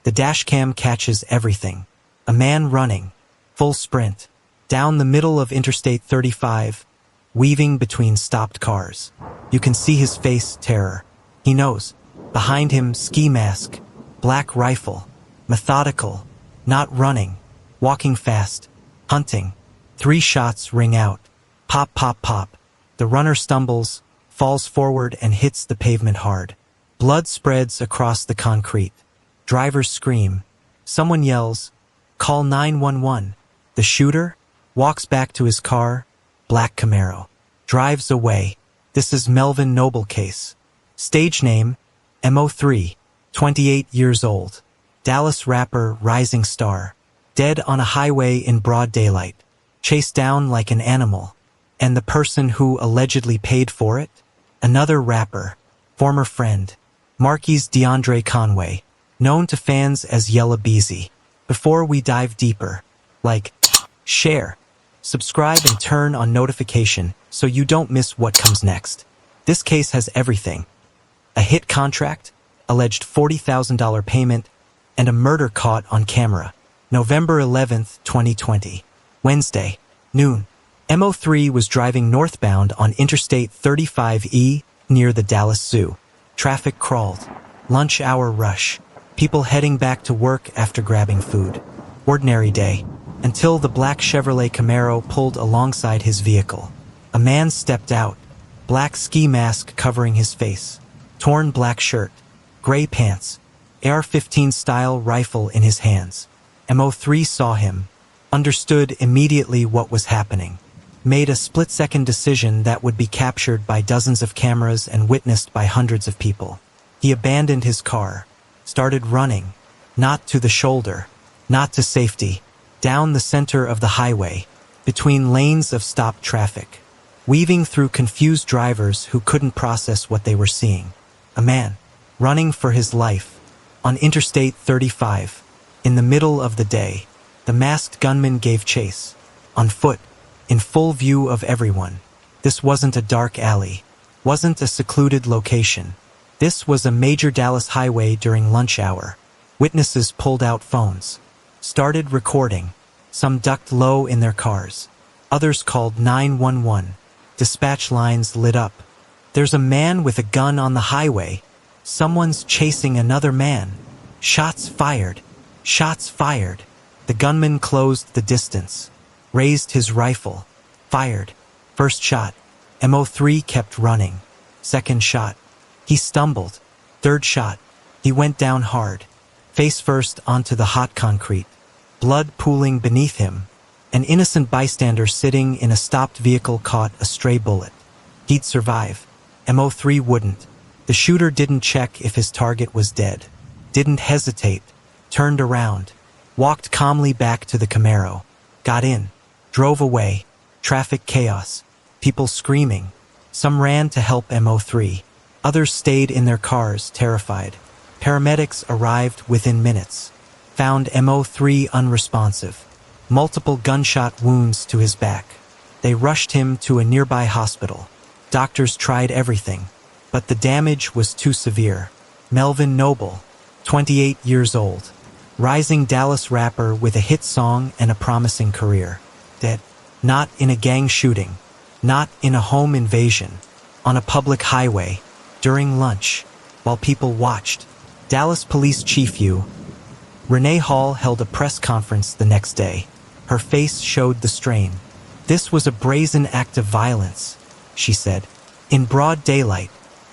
The dashcam catches everything. A man running, full sprint, down the middle of Interstate 35, weaving between stopped cars. You can see his face, terror. He knows. Behind him, ski mask, black rifle, methodical, not running, walking fast, hunting. 3 shots ring out. Pop, pop, pop. The runner stumbles, falls forward and hits the pavement hard. Blood spreads across the concrete. Drivers scream. Someone yells, "Call 911. The shooter walks back to his car, black Camaro. Drives away. This is Melvin Noble case. Stage name, Mo3, 28 years old. Dallas rapper, rising star. Dead on a highway in broad daylight. Chased down like an animal. And the person who allegedly paid for it? Another rapper, former friend, Markies Conway, known to fans as Yella Beezy. Before we dive deeper, like, share, subscribe and turn on notification so you don't miss what comes next. This case has everything. A hit contract, alleged $40,000 payment, and a murder caught on camera. November 11th, 2020. Wednesday, noon. Mo3 was driving northbound on Interstate 35E near the Dallas Zoo. Traffic crawled. Lunch hour rush. People heading back to work after grabbing food. Ordinary day, until the black Chevrolet Camaro pulled alongside his vehicle. A man stepped out, black ski mask covering his face, torn black shirt, gray pants, AR-15 style rifle in his hands. Mo3 saw him, understood immediately what was happening, made a split-second decision that would be captured by dozens of cameras and witnessed by hundreds of people. He abandoned his car, started running, not to the shoulder, not to safety, down the center of the highway, between lanes of stopped traffic, weaving through confused drivers who couldn't process what they were seeing. A man, running for his life, on Interstate 35, in the middle of the day. The masked gunman gave chase, on foot, in full view of everyone. This wasn't a dark alley, wasn't a secluded location. This was a major Dallas highway during lunch hour. Witnesses pulled out phones, started recording. Some ducked low in their cars. Others called 911. Dispatch lines lit up. There's a man with a gun on the highway. Someone's chasing another man. Shots fired. Shots fired. The gunman closed the distance, raised his rifle, fired. First shot. Mo3 kept running. Second shot. He stumbled. Third shot. He went down hard, face first onto the hot concrete, blood pooling beneath him. An innocent bystander sitting in a stopped vehicle caught a stray bullet. He'd survive. Mo3 wouldn't. The shooter didn't check if his target was dead. Didn't hesitate. Turned around. Walked calmly back to the Camaro. Got in. Drove away. Traffic chaos. People screaming. Some ran to help Mo3. Others stayed in their cars, terrified. Paramedics arrived within minutes. Found Mo3 unresponsive. Multiple gunshot wounds to his back. They rushed him to a nearby hospital. Doctors tried everything, but the damage was too severe. Melvin Noble, 28 years old. Rising Dallas rapper with a hit song and a promising career. Dead. Not in a gang shooting. Not in a home invasion. On a public highway. During lunch. While people watched. Dallas Police Chief U. Renee Hall held a press conference the next day. Her face showed the strain. This was a brazen act of violence, she said. In broad daylight,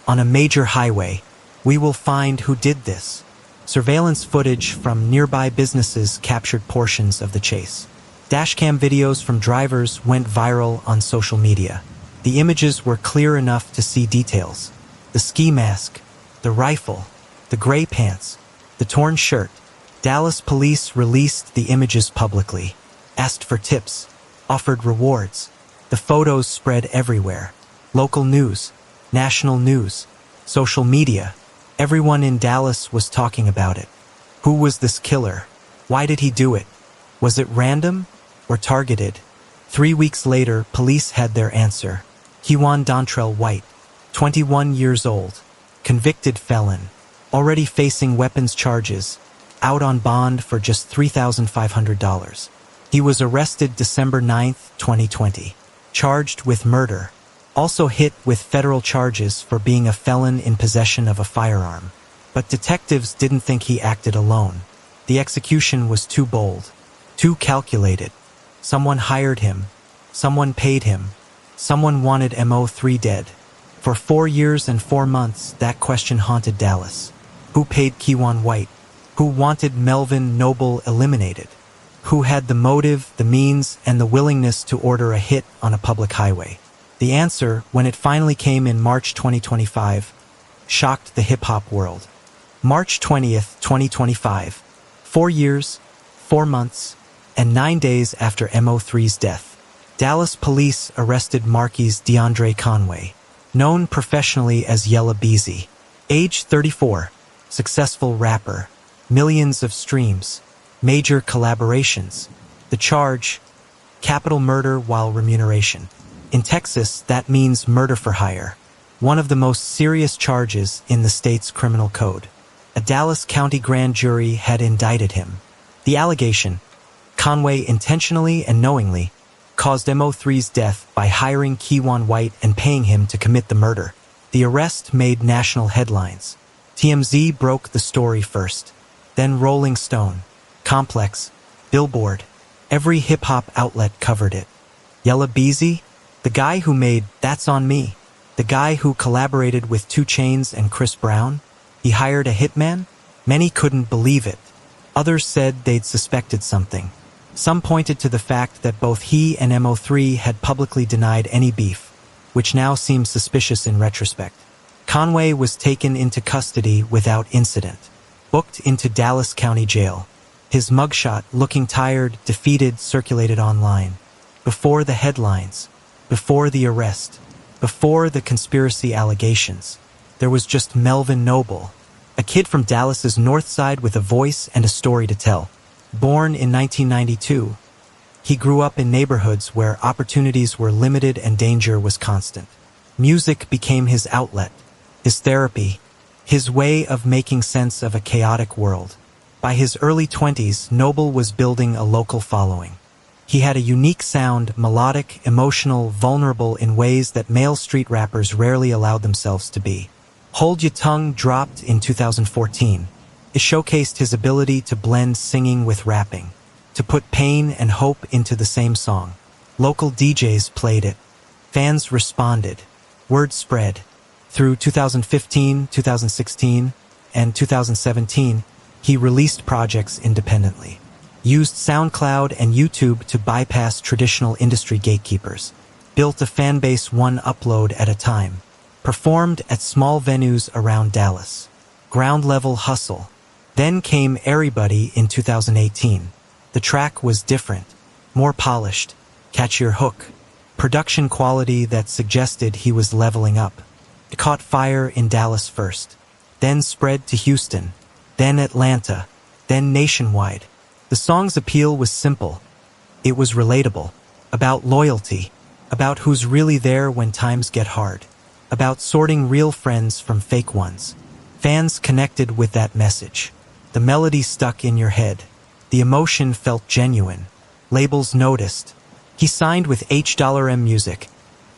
on a major highway, we will find who did this. Surveillance footage from nearby businesses captured portions of the chase. Dashcam videos from drivers went viral on social media. The images were clear enough to see details. The ski mask, the rifle, the gray pants, the torn shirt. Dallas police released the images publicly, asked for tips, offered rewards. The photos spread everywhere. Local news, national news, social media. Everyone in Dallas was talking about it. Who was this killer? Why did he do it? Was it random or targeted? 3 weeks later, police had their answer. Kewan Dontrell White, 21 years old, convicted felon, already facing weapons charges, out on bond for just $3,500. He was arrested December 9, 2020, charged with murder, also hit with federal charges for being a felon in possession of a firearm. But detectives didn't think he acted alone. The execution was too bold, too calculated. Someone hired him. Someone paid him. Someone wanted Mo3 dead. For 4 years and 4 months, that question haunted Dallas. Who paid Keiwan White? Who wanted Melvin Noble eliminated? Who had the motive, the means, and the willingness to order a hit on a public highway? The answer, when it finally came in March 2025, shocked the hip-hop world. March 20th, 2025, 4 years, 4 months, and 9 days after Mo3's death, Dallas police arrested Markies Conway, known professionally as Yella Beezy. Age 34, successful rapper, millions of streams, major collaborations. The charge, capital murder while remuneration. In Texas, that means murder for hire, one of the most serious charges in the state's criminal code. A Dallas County grand jury had indicted him. The allegation, Conway intentionally and knowingly caused Mo3's death by hiring Keiwan White and paying him to commit the murder. The arrest made national headlines. TMZ broke the story first, then Rolling Stone, Complex, Billboard. Every hip-hop outlet covered it. Yella Beezy, the guy who made That's On Me, the guy who collaborated with 2 Chainz and Chris Brown, he hired a hitman? Many couldn't believe it. Others said they'd suspected something. Some pointed to the fact that both he and Mo3 had publicly denied any beef, which now seems suspicious in retrospect. Conway was taken into custody without incident, booked into Dallas County Jail. His mugshot, looking tired, defeated, circulated online. Before the headlines, before the arrest, before the conspiracy allegations, there was just Melvin Noble, a kid from Dallas's North Side with a voice and a story to tell. Born in 1992, he grew up in neighborhoods where opportunities were limited and danger was constant. Music became his outlet, his therapy, his way of making sense of a chaotic world. By his early 20s, Noble was building a local following. He had a unique sound, melodic, emotional, vulnerable in ways that male street rappers rarely allowed themselves to be. Hold Ya Tongue dropped in 2014. It showcased his ability to blend singing with rapping, to put pain and hope into the same song. Local DJs played it. Fans responded. Word spread. Through 2015, 2016, and 2017, he released projects independently, used SoundCloud and YouTube to bypass traditional industry gatekeepers, built a fanbase one upload at a time, performed at small venues around Dallas. Ground-level hustle. Then came Everybody in 2018. The track was different, more polished, catchier hook, production quality that suggested he was leveling up. It caught fire in Dallas first, then spread to Houston, then Atlanta, then nationwide. The song's appeal was simple. It was relatable, about loyalty, about who's really there when times get hard, about sorting real friends from fake ones. Fans connected with that message. The melody stuck in your head. The emotion felt genuine. Labels noticed. He signed with H$M Music,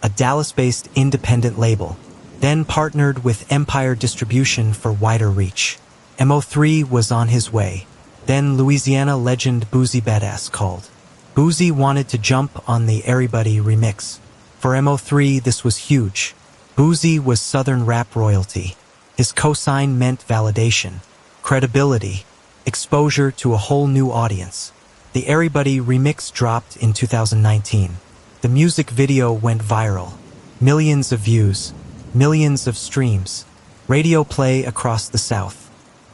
a Dallas-based independent label, then partnered with Empire Distribution for wider reach. Mo3 was on his way. Then Louisiana legend Boozy Badass called. Boozy wanted to jump on the Everybody remix. For Mo3, this was huge. Boozy was Southern rap royalty. His cosign meant validation, credibility, exposure to a whole new audience. The Everybody remix dropped in 2019. The music video went viral. Millions of views, millions of streams, radio play across the South.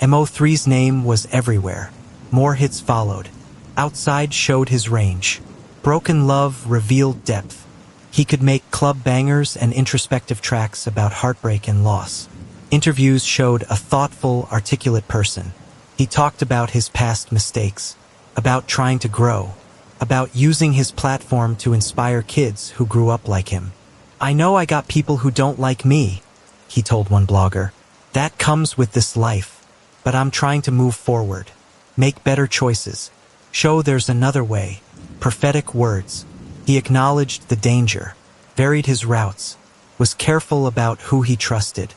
Mo3's name was everywhere. More hits followed. Outside showed his range. Broken Love revealed depth. He could make club bangers and introspective tracks about heartbreak and loss. Interviews showed a thoughtful, articulate person. He talked about his past mistakes, about trying to grow, about using his platform to inspire kids who grew up like him. "I know I got people who don't like me," he told one blogger. "That comes with this life, but I'm trying to move forward." Make better choices. Show there's another way. Prophetic words. He acknowledged the danger, varied his routes, was careful about who he trusted,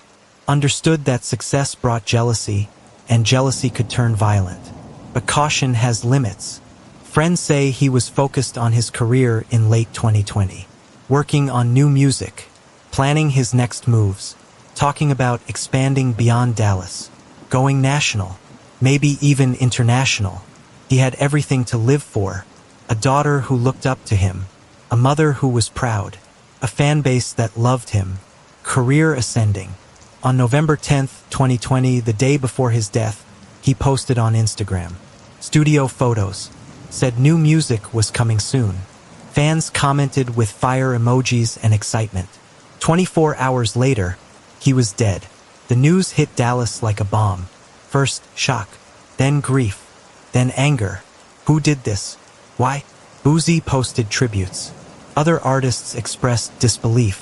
understood that success brought jealousy, and jealousy could turn violent. But caution has limits. Friends say he was focused on his career in late 2020, working on new music, planning his next moves, talking about expanding beyond Dallas, going national, maybe even international. He had everything to live for, a daughter who looked up to him, a mother who was proud, a fan base that loved him, career ascending. On November 10th, 2020, the day before his death, he posted on Instagram. Studio photos. Said new music was coming soon. Fans commented with fire emojis and excitement. 24 hours later, he was dead. The news hit Dallas like a bomb. First, shock, then grief, then anger. Who did this? Why? Beezy posted tributes. Other artists expressed disbelief.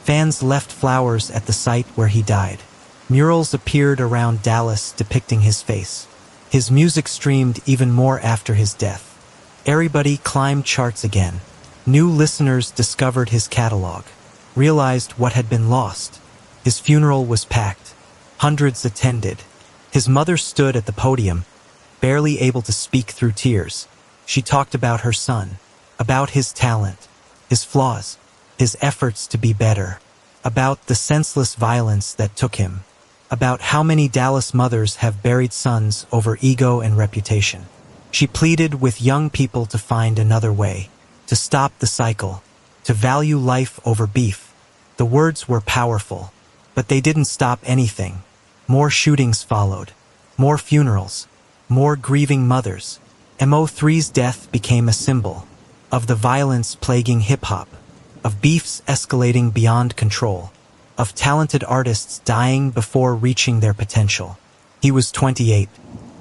Fans left flowers at the site where he died. Murals appeared around Dallas depicting his face. His music streamed even more after his death. Everybody climbed charts again. New listeners discovered his catalog, realized what had been lost. His funeral was packed. Hundreds attended. His mother stood at the podium, barely able to speak through tears. She talked about her son, about his talent, his flaws, his efforts to be better, about the senseless violence that took him, about how many Dallas mothers have buried sons over ego and reputation. She pleaded with young people to find another way, to stop the cycle, to value life over beef. The words were powerful, but they didn't stop anything. More shootings followed, more funerals, more grieving mothers. Mo3's death became a symbol of the violence plaguing hip-hop, of beefs escalating beyond control, of talented artists dying before reaching their potential. He was 28.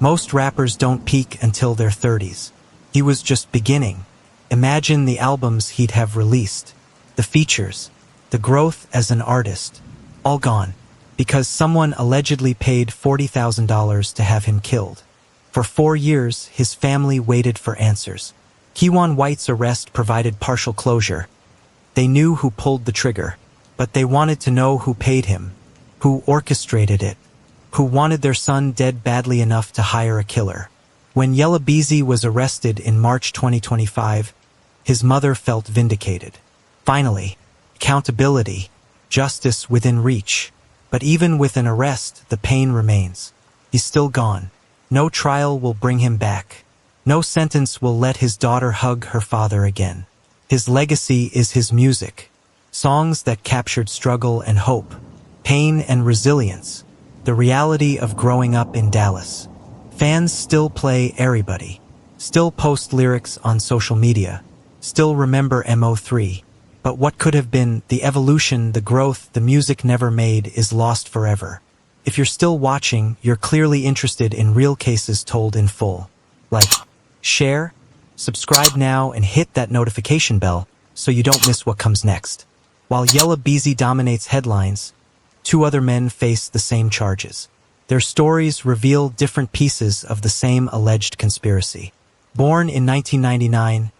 Most rappers don't peak until their 30s. He was just beginning. Imagine the albums he'd have released, the features, the growth as an artist, all gone, because someone allegedly paid $40,000 to have him killed. For 4 years, his family waited for answers. Keiwan White's arrest provided partial closure. They knew who pulled the trigger, but they wanted to know who paid him, who orchestrated it, who wanted their son dead badly enough to hire a killer. When Yella Beezy was arrested in March 2025, his mother felt vindicated. Finally, accountability, justice within reach. But even with an arrest, the pain remains. He's still gone. No trial will bring him back. No sentence will let his daughter hug her father again. His legacy is his music. Songs that captured struggle and hope, pain and resilience, the reality of growing up in Dallas. Fans still play Everybody, still post lyrics on social media, still remember Mo3. But what could have been, the evolution, the growth, the music never made, is lost forever. If you're still watching, you're clearly interested in real cases told in full. Like, share, subscribe now, and hit that notification bell so you don't miss what comes next. While Yella Beezy dominates headlines, 2 other men face the same charges. Their stories reveal different pieces of the same alleged conspiracy. Born in 1999,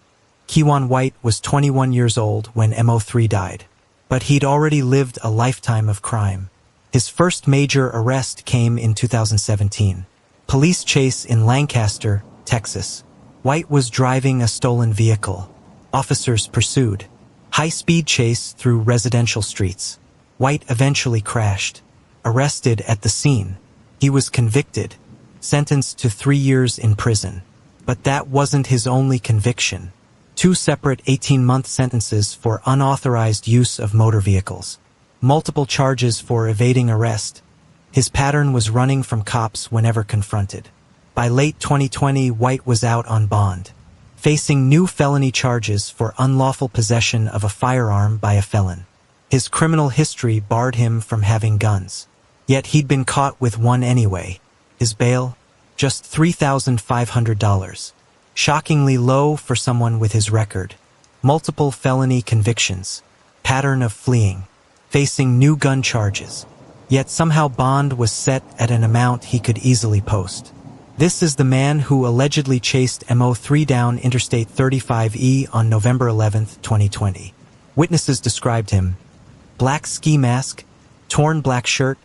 Keiwan White was 21 years old when Mo3 died, but he'd already lived a lifetime of crime. His first major arrest came in 2017. Police chase in Lancaster, Texas. White was driving a stolen vehicle. Officers pursued. High-speed chase through residential streets. White eventually crashed. Arrested at the scene. He was convicted, sentenced to 3 years in prison. But that wasn't his only conviction. 2 separate 18-month sentences for unauthorized use of motor vehicles. Multiple charges for evading arrest. His pattern was running from cops whenever confronted. By late 2020, White was out on bond, facing new felony charges for unlawful possession of a firearm by a felon. His criminal history barred him from having guns. Yet he'd been caught with one anyway. His bail? Just $3,500. Shockingly low for someone with his record. Multiple felony convictions. Pattern of fleeing. Facing new gun charges. Yet somehow bond was set at an amount he could easily post. This is the man who allegedly chased Mo3 down Interstate 35E on November 11, 2020. Witnesses described him: black ski mask, torn black shirt,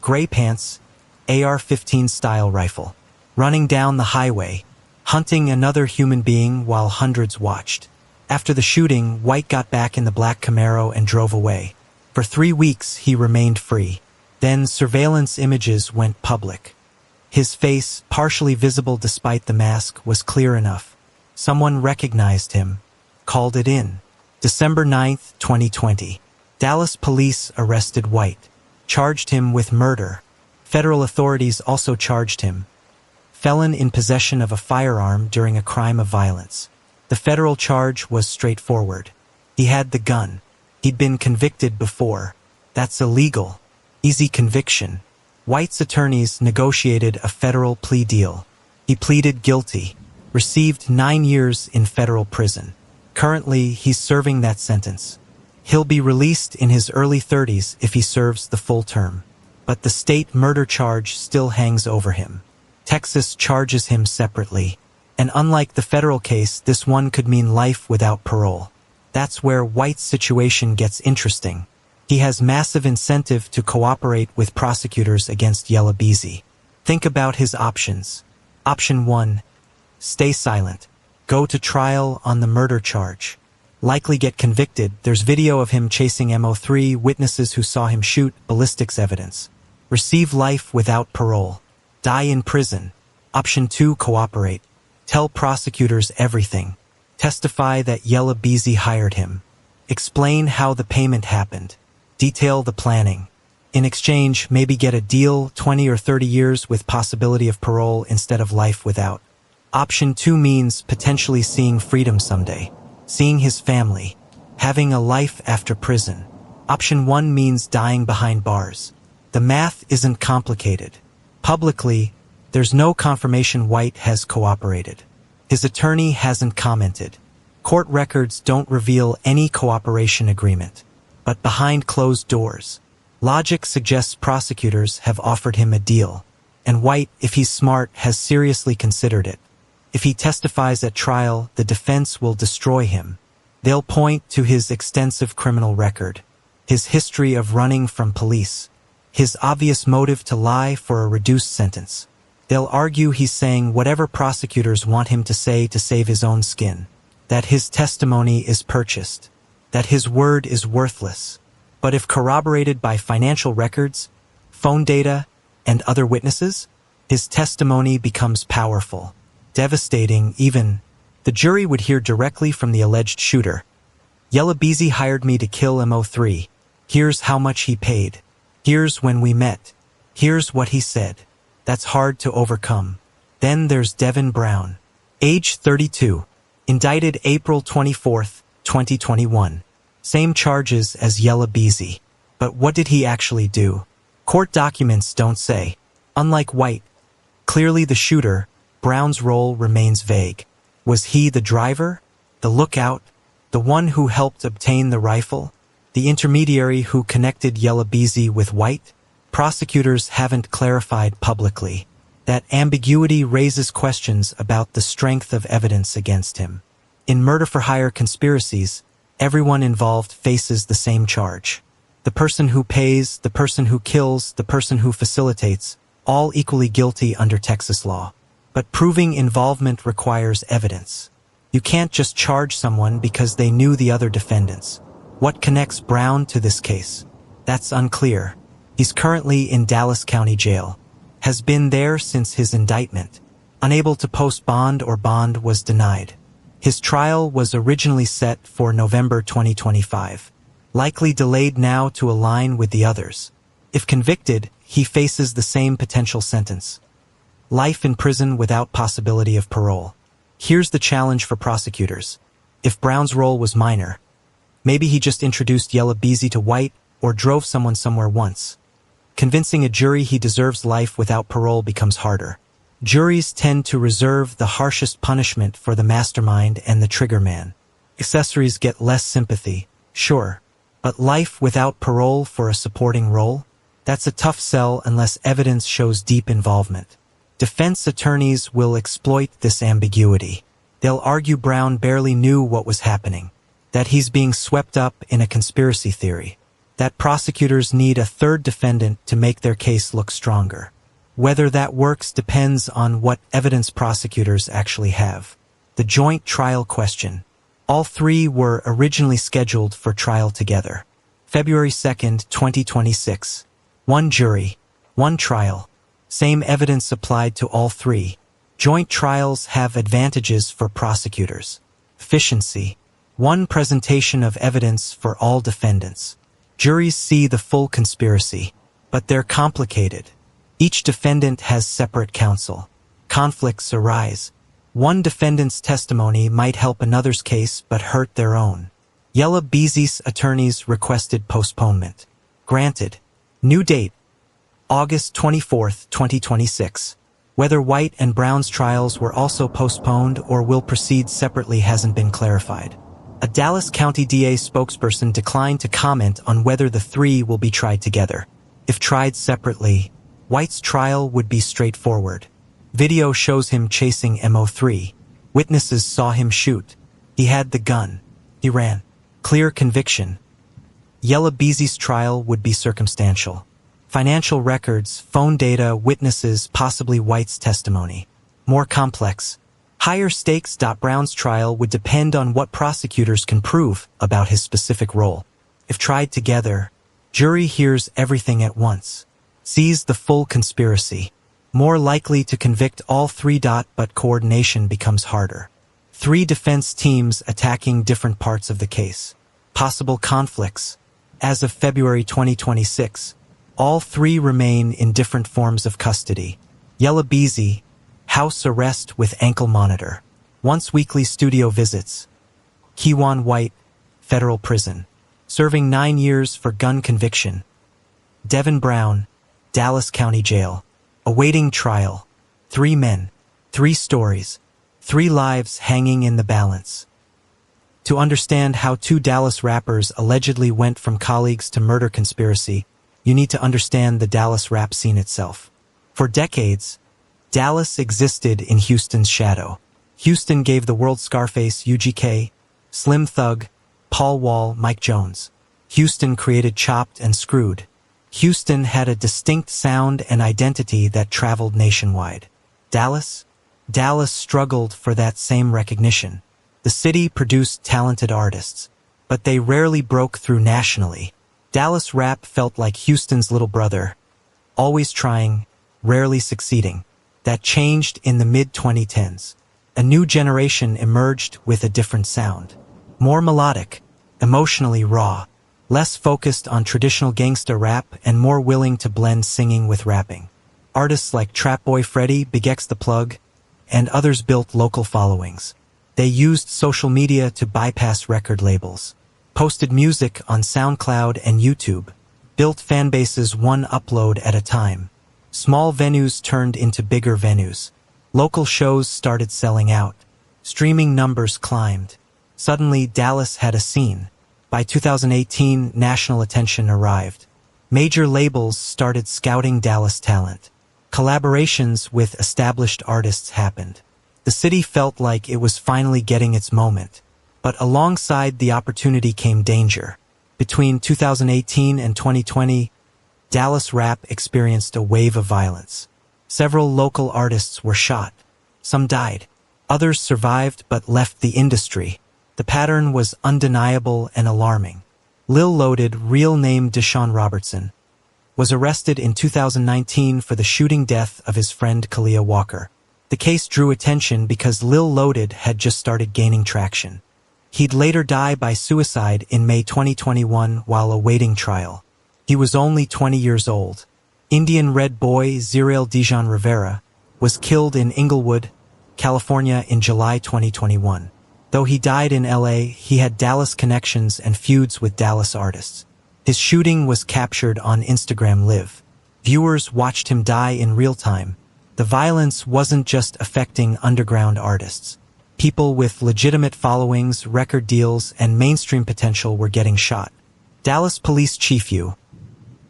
gray pants, AR-15 style rifle, running down the highway, hunting another human being while hundreds watched. After the shooting, White got back in the black Camaro and drove away. For 3 weeks, he remained free. Then surveillance images went public. His face, partially visible despite the mask, was clear enough. Someone recognized him, called it in. December 9, 2020. Dallas police arrested White, charged him with murder. Federal authorities also charged him. Felon in possession of a firearm during a crime of violence. The federal charge was straightforward. He had the gun. He'd been convicted before. That's illegal. Easy conviction. White's attorneys negotiated a federal plea deal. He pleaded guilty, received 9 years in federal prison. Currently, he's serving that sentence. He'll be released in his early 30s if he serves the full term. But the state murder charge still hangs over him. Texas charges him separately. And unlike the federal case, this one could mean life without parole. That's where White's situation gets interesting. He has massive incentive to cooperate with prosecutors against Yella Beezy. Think about his options. Option 1. Stay silent. Go to trial on the murder charge. Likely get convicted. There's video of him chasing Mo3, witnesses who saw him shoot, ballistics evidence. Receive life without parole. Die in prison. Option 2. Cooperate. Tell prosecutors everything. Testify that Yella Beezy hired him. Explain how the payment happened. Detail the planning. In exchange, maybe get a deal, 20 or 30 years with possibility of parole instead of life without. Option 2 means potentially seeing freedom someday, seeing his family, having a life after prison. Option 1 means dying behind bars. The math isn't complicated. Publicly, there's no confirmation White has cooperated. His attorney hasn't commented. Court records don't reveal any cooperation agreement. But behind closed doors, logic suggests prosecutors have offered him a deal. And White, if he's smart, has seriously considered it. If he testifies at trial, the defense will destroy him. They'll point to his extensive criminal record, his history of running from police, his obvious motive to lie for a reduced sentence. They'll argue he's saying whatever prosecutors want him to say to save his own skin, that his testimony is purchased, that his word is worthless. But if corroborated by financial records, phone data, and other witnesses, his testimony becomes powerful, devastating even. The jury would hear directly from the alleged shooter. Yella Beezy hired me to kill Mo3. Here's how much he paid. Here's when we met. Here's what he said. That's hard to overcome. Then there's Devin Brown, age 32, indicted April 24, 2021. Same charges as Yella Beezy. But what did he actually do? Court documents don't say. Unlike White, clearly the shooter, Brown's role remains vague. Was he the driver? The lookout? The one who helped obtain the rifle? The intermediary who connected Yella Beezy with White? Prosecutors haven't clarified publicly. That ambiguity raises questions about the strength of evidence against him. In murder-for-hire conspiracies, everyone involved faces the same charge. The person who pays, the person who kills, the person who facilitates, all equally guilty under Texas law. But proving involvement requires evidence. You can't just charge someone because they knew the other defendants. What connects Brown to this case? That's unclear. He's currently in Dallas County Jail. Has been there since his indictment. Unable to post bond or bond was denied. His trial was originally set for November 2025. Likely delayed now to align with the others. If convicted, he faces the same potential sentence. Life in prison without possibility of parole. Here's the challenge for prosecutors. If Brown's role was minor, maybe he just introduced Yella Beezy to White or drove someone somewhere once. Convincing a jury he deserves life without parole becomes harder. Juries tend to reserve the harshest punishment for the mastermind and the trigger man. Accessories get less sympathy, sure, but life without parole for a supporting role? That's a tough sell unless evidence shows deep involvement. Defense attorneys will exploit this ambiguity. They'll argue Brown barely knew what was happening, that he's being swept up in a conspiracy theory, that prosecutors need a third defendant to make their case look stronger. Whether that works depends on what evidence prosecutors actually have. The joint trial question. All three were originally scheduled for trial together. February 2nd, 2026. One jury, one trial. Same evidence applied to all three. Joint trials have advantages for prosecutors. Efficiency. One presentation of evidence for all defendants. Juries see the full conspiracy, but they're complicated. Each defendant has separate counsel. Conflicts arise. One defendant's testimony might help another's case but hurt their own. Yella Beezy's attorneys requested postponement. Granted. New date. August 24, 2026. Whether White and Brown's trials were also postponed or will proceed separately hasn't been clarified. A Dallas County DA spokesperson declined to comment on whether the three will be tried together. If tried separately, White's trial would be straightforward. Video shows him chasing Mo3. Witnesses saw him shoot. He had the gun. He ran. Clear conviction. Yella Beezy's trial would be circumstantial. Financial records, phone data, witnesses, possibly White's testimony. More complex. Higher stakes. Brown's trial would depend on what prosecutors can prove about his specific role. If tried together, jury hears everything at once, sees the full conspiracy. More likely to convict all three. But coordination becomes harder. Three defense teams attacking different parts of the case. Possible conflicts. As of February 2026, all three remain in different forms of custody. Yella Beezy, house arrest with ankle monitor. Once weekly studio visits. Keywan White, federal prison. Serving 9 years for gun conviction. Devin Brown, Dallas County Jail. Awaiting trial. 3 men, 3 stories, 3 lives hanging in the balance. To understand how 2 Dallas rappers allegedly went from colleagues to murder conspiracy, you need to understand the Dallas rap scene itself. For decades, Dallas existed in Houston's shadow. Houston gave the world Scarface, UGK, Slim Thug, Paul Wall, Mike Jones. Houston created Chopped and Screwed. Houston had a distinct sound and identity that traveled nationwide. Dallas struggled for that same recognition. The city produced talented artists, but they rarely broke through nationally. Dallas rap felt like Houston's little brother, always trying, rarely succeeding. That changed in the mid-2010s. A new generation emerged with a different sound. More melodic, emotionally raw, less focused on traditional gangsta rap and more willing to blend singing with rapping. Artists like Trap Boy Freddy, Big X the Plug, and others built local followings. They used social media to bypass record labels, posted music on SoundCloud and YouTube, built fan bases one upload at a time. Small venues turned into bigger venues. Local shows started selling out. Streaming numbers climbed. Suddenly, Dallas had a scene. By 2018, national attention arrived. Major labels started scouting Dallas talent. Collaborations with established artists happened. The city felt like it was finally getting its moment. But alongside the opportunity came danger. Between 2018 and 2020, Dallas rap experienced a wave of violence. Several local artists were shot. Some died. Others survived but left the industry. The pattern was undeniable and alarming. Lil Loaded, real name Deshaun Robertson, was arrested in 2019 for the shooting death of his friend Kalia Walker. The case drew attention because Lil Loaded had just started gaining traction. He'd later die by suicide in May 2021 while awaiting trial. He was only 20 years old. Indian Red Boy Zirail Dijon Rivera was killed in Inglewood, California in July 2021. Though he died in LA, he had Dallas connections and feuds with Dallas artists. His shooting was captured on Instagram Live. Viewers watched him die in real time. The violence wasn't just affecting underground artists. People with legitimate followings, record deals, and mainstream potential were getting shot. Dallas Police Chief U.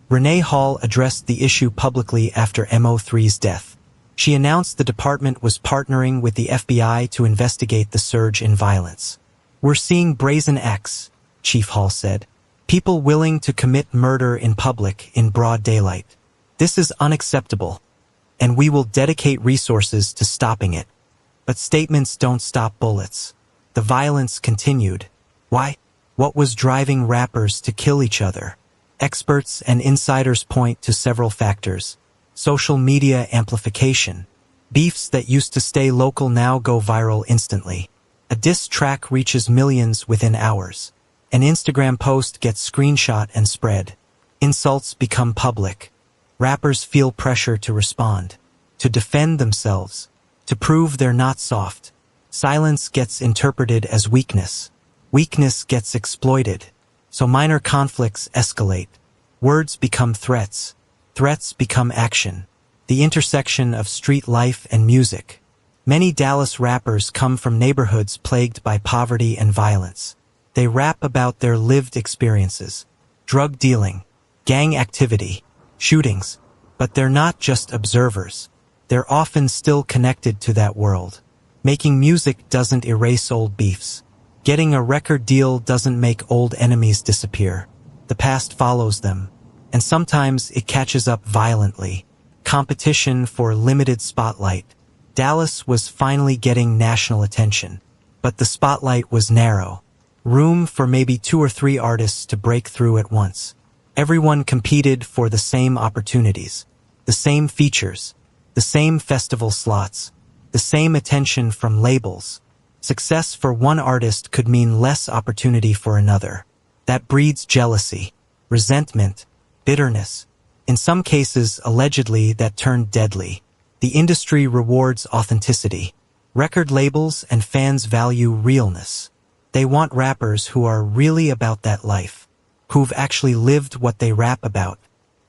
Renee Hall addressed the issue publicly after Mo3's death. She announced the department was partnering with the FBI to investigate the surge in violence. "We're seeing brazen acts," Chief Hall said. "People willing to commit murder in public in broad daylight. This is unacceptable, and we will dedicate resources to stopping it." But statements don't stop bullets. The violence continued. Why? What was driving rappers to kill each other? Experts and insiders point to several factors. Social media amplification. Beefs that used to stay local now go viral instantly. A diss track reaches millions within hours. An Instagram post gets screenshot and spread. Insults become public. Rappers feel pressure to respond, to defend themselves, to prove they're not soft. Silence gets interpreted as weakness. Weakness gets exploited. So minor conflicts escalate. Words become threats. Threats become action. The intersection of street life and music. Many Dallas rappers come from neighborhoods plagued by poverty and violence. They rap about their lived experiences. Drug dealing, gang activity, shootings. But they're not just observers. They're often still connected to that world. Making music doesn't erase old beefs. Getting a record deal doesn't make old enemies disappear. The past follows them, and sometimes it catches up violently. Competition for limited spotlight. Dallas was finally getting national attention, but the spotlight was narrow. Room for maybe 2 or 3 artists to break through at once. Everyone competed for the same opportunities, the same features, the same festival slots, the same attention from labels. Success for one artist could mean less opportunity for another. That breeds jealousy, resentment, bitterness. In some cases, allegedly, that turned deadly. The industry rewards authenticity. Record labels and fans value realness. They want rappers who are really about that life, who've actually lived what they rap about.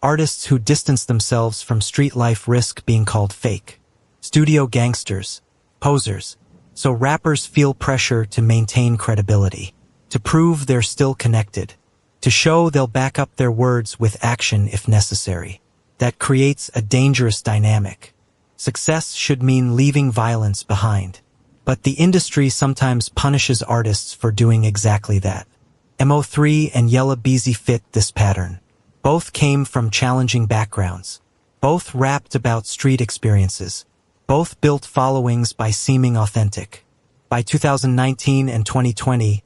Artists who distance themselves from street life risk being called fake. Studio gangsters, posers. So rappers feel pressure to maintain credibility, to prove they're still connected, to show they'll back up their words with action if necessary. That creates a dangerous dynamic. Success should mean leaving violence behind. But the industry sometimes punishes artists for doing exactly that. Mo3 and Yella Beezy fit this pattern. Both came from challenging backgrounds. Both rapped about street experiences. Both built followings by seeming authentic. By 2019 and 2020,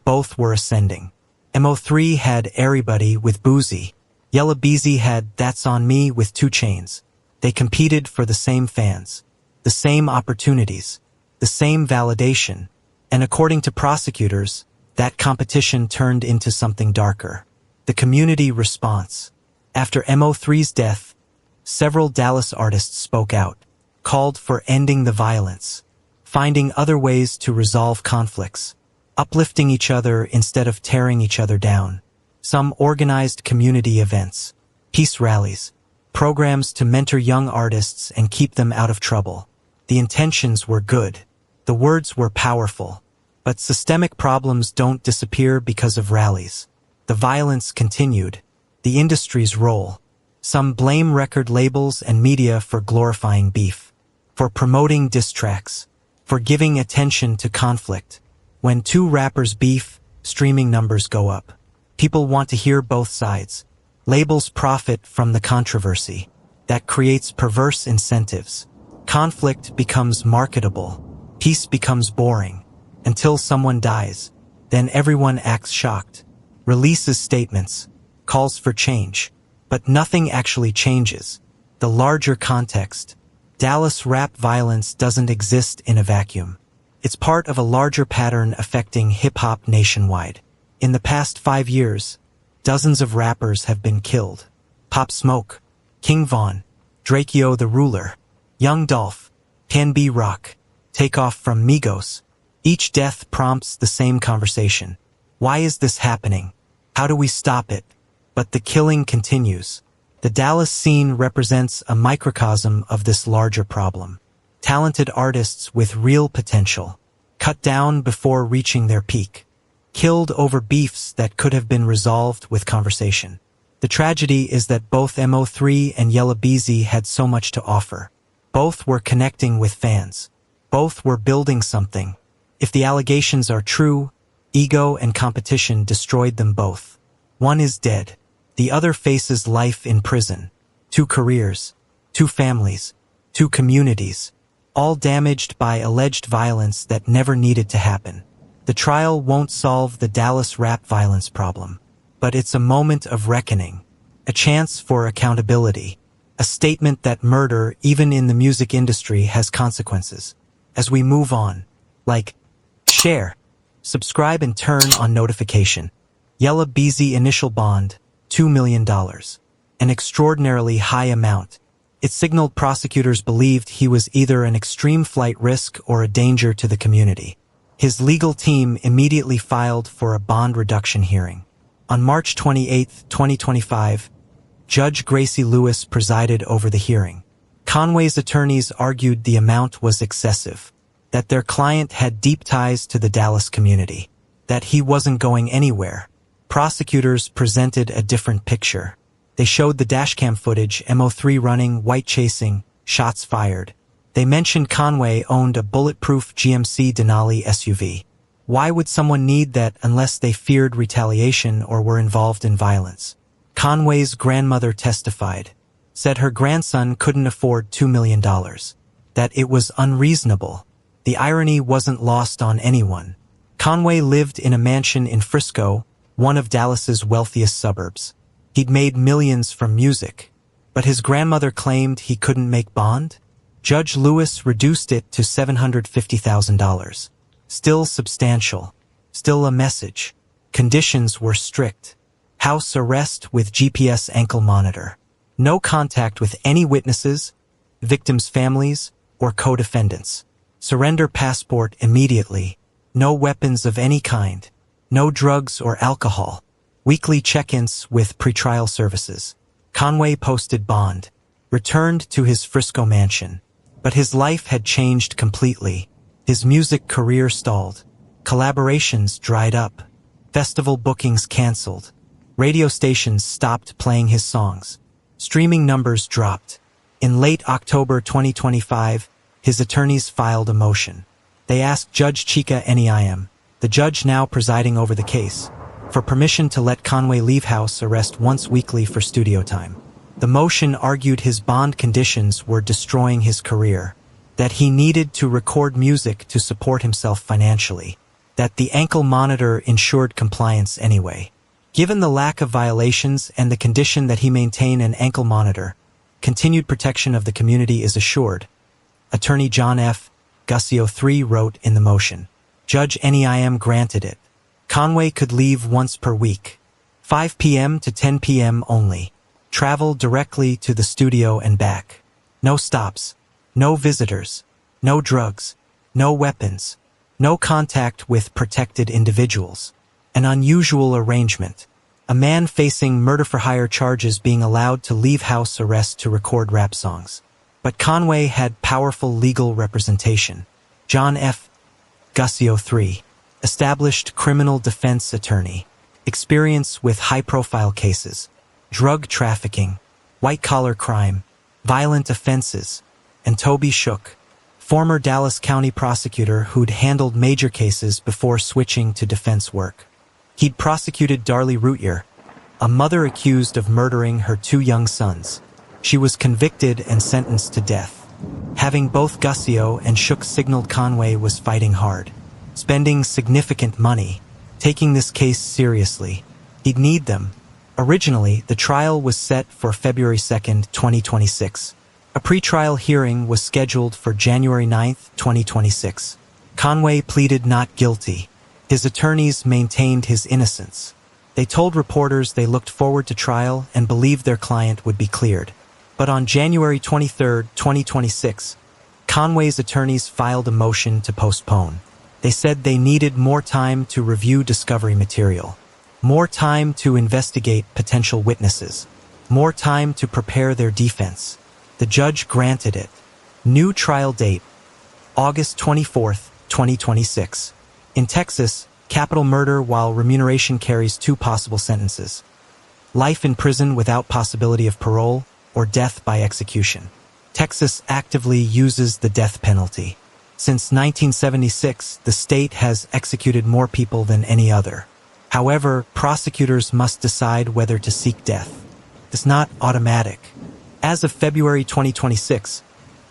both were ascending. Mo3 had Everybody with Boozy. Yella Beezy had That's On Me with 2 Chainz. They competed for the same fans, the same opportunities, the same validation. And according to prosecutors, that competition turned into something darker. The community response. After Mo3's death, several Dallas artists spoke out, called for ending the violence, finding other ways to resolve conflicts, uplifting each other instead of tearing each other down. Some organized community events, peace rallies, programs to mentor young artists and keep them out of trouble. The intentions were good. The words were powerful. But systemic problems don't disappear because of rallies. The violence continued. The industry's role. Some blame record labels and media for glorifying beef, for promoting diss tracks, for giving attention to conflict. When 2 rappers beef, streaming numbers go up. People want to hear both sides. Labels profit from the controversy. That creates perverse incentives. Conflict becomes marketable. Peace becomes boring. Until someone dies. Then everyone acts shocked. Releases statements. Calls for change. But nothing actually changes. The larger context. Dallas rap violence doesn't exist in a vacuum. It's part of a larger pattern affecting hip-hop nationwide. In the past 5 years, dozens of rappers have been killed. Pop Smoke, King Von, Drakeo the Ruler, Young Dolph, Can Be Rock, Takeoff from Migos. Each death prompts the same conversation. Why is this happening? How do we stop it? But the killing continues. The Dallas scene represents a microcosm of this larger problem. Talented artists with real potential, cut down before reaching their peak, killed over beefs that could have been resolved with conversation. The tragedy is that both Mo3 and Yella Beezy had so much to offer. Both were connecting with fans. Both were building something. If the allegations are true, ego and competition destroyed them both. One is dead. The other faces life in prison. 2 careers, 2 families, 2 communities, all damaged by alleged violence that never needed to happen. The trial won't solve the Dallas rap violence problem, but it's a moment of reckoning, a chance for accountability, a statement that murder, even in the music industry, has consequences. As we move on, like, share, subscribe and turn on notification. Yella Beezy initial bond, $2 million. An extraordinarily high amount. It signaled prosecutors believed he was either an extreme flight risk or a danger to the community. His legal team immediately filed for a bond reduction hearing. On March 28, 2025, Judge Gracie Lewis presided over the hearing. Conway's attorneys argued the amount was excessive, that their client had deep ties to the Dallas community, that he wasn't going anywhere. Prosecutors presented a different picture. They showed the dashcam footage, Mo3 running, white chasing, shots fired. They mentioned Conway owned a bulletproof GMC Denali SUV. Why would someone need that unless they feared retaliation or were involved in violence? Conway's grandmother testified, said her grandson couldn't afford $2 million, that it was unreasonable. The irony wasn't lost on anyone. Conway lived in a mansion in Frisco, one of Dallas's wealthiest suburbs. He'd made millions from music, but his grandmother claimed he couldn't make bond? Judge Lewis reduced it to $750,000. Still substantial. Still a message. Conditions were strict. House arrest with GPS ankle monitor. No contact with any witnesses, victims' families, or co-defendants. Surrender passport immediately. No weapons of any kind. No drugs or alcohol. Weekly check-ins with pretrial services. Conway posted bond. Returned to his Frisco mansion. But his life had changed completely. His music career stalled. Collaborations dried up. Festival bookings canceled. Radio stations stopped playing his songs. Streaming numbers dropped. In late October 2025, his attorneys filed a motion. They asked Judge Chika Niam, the judge now presiding over the case, for permission to let Conway leave house arrest once weekly for studio time. The motion argued his bond conditions were destroying his career, that he needed to record music to support himself financially, that the ankle monitor ensured compliance anyway. Given the lack of violations and the condition that he maintain an ankle monitor, continued protection of the community is assured. Attorney John F. Guscio III wrote in the motion. Judge Niam granted it. Conway could leave once per week, 5 p.m. to 10 p.m. only. Travel directly to the studio and back. No stops, no visitors, no drugs, no weapons, no contact with protected individuals. An unusual arrangement. A man facing murder-for-hire charges being allowed to leave house arrest to record rap songs. But Conway had powerful legal representation. John F. Guscio III, established criminal defense attorney, experience with high-profile cases, drug trafficking, white-collar crime, violent offenses, and Toby Shook, former Dallas County prosecutor who'd handled major cases before switching to defense work. He'd prosecuted Darlie Routier, a mother accused of murdering her 2 young sons. She was convicted and sentenced to death. Having both Guscio and Shook signaled Conway was fighting hard, spending significant money, taking this case seriously. He'd need them. Originally, the trial was set for February 2, 2026. A pretrial hearing was scheduled for January 9, 2026. Conway pleaded not guilty. His attorneys maintained his innocence. They told reporters they looked forward to trial and believed their client would be cleared. But on January 23, 2026, Conway's attorneys filed a motion to postpone. They said they needed more time to review discovery material, more time to investigate potential witnesses, more time to prepare their defense. The judge granted it. New trial date, August 24, 2026. In Texas, capital murder while remuneration carries 2 possible sentences. Life in prison without possibility of parole, or death by execution. Texas actively uses the death penalty. Since 1976, the state has executed more people than any other. However, prosecutors must decide whether to seek death. It's not automatic. As of February 2026,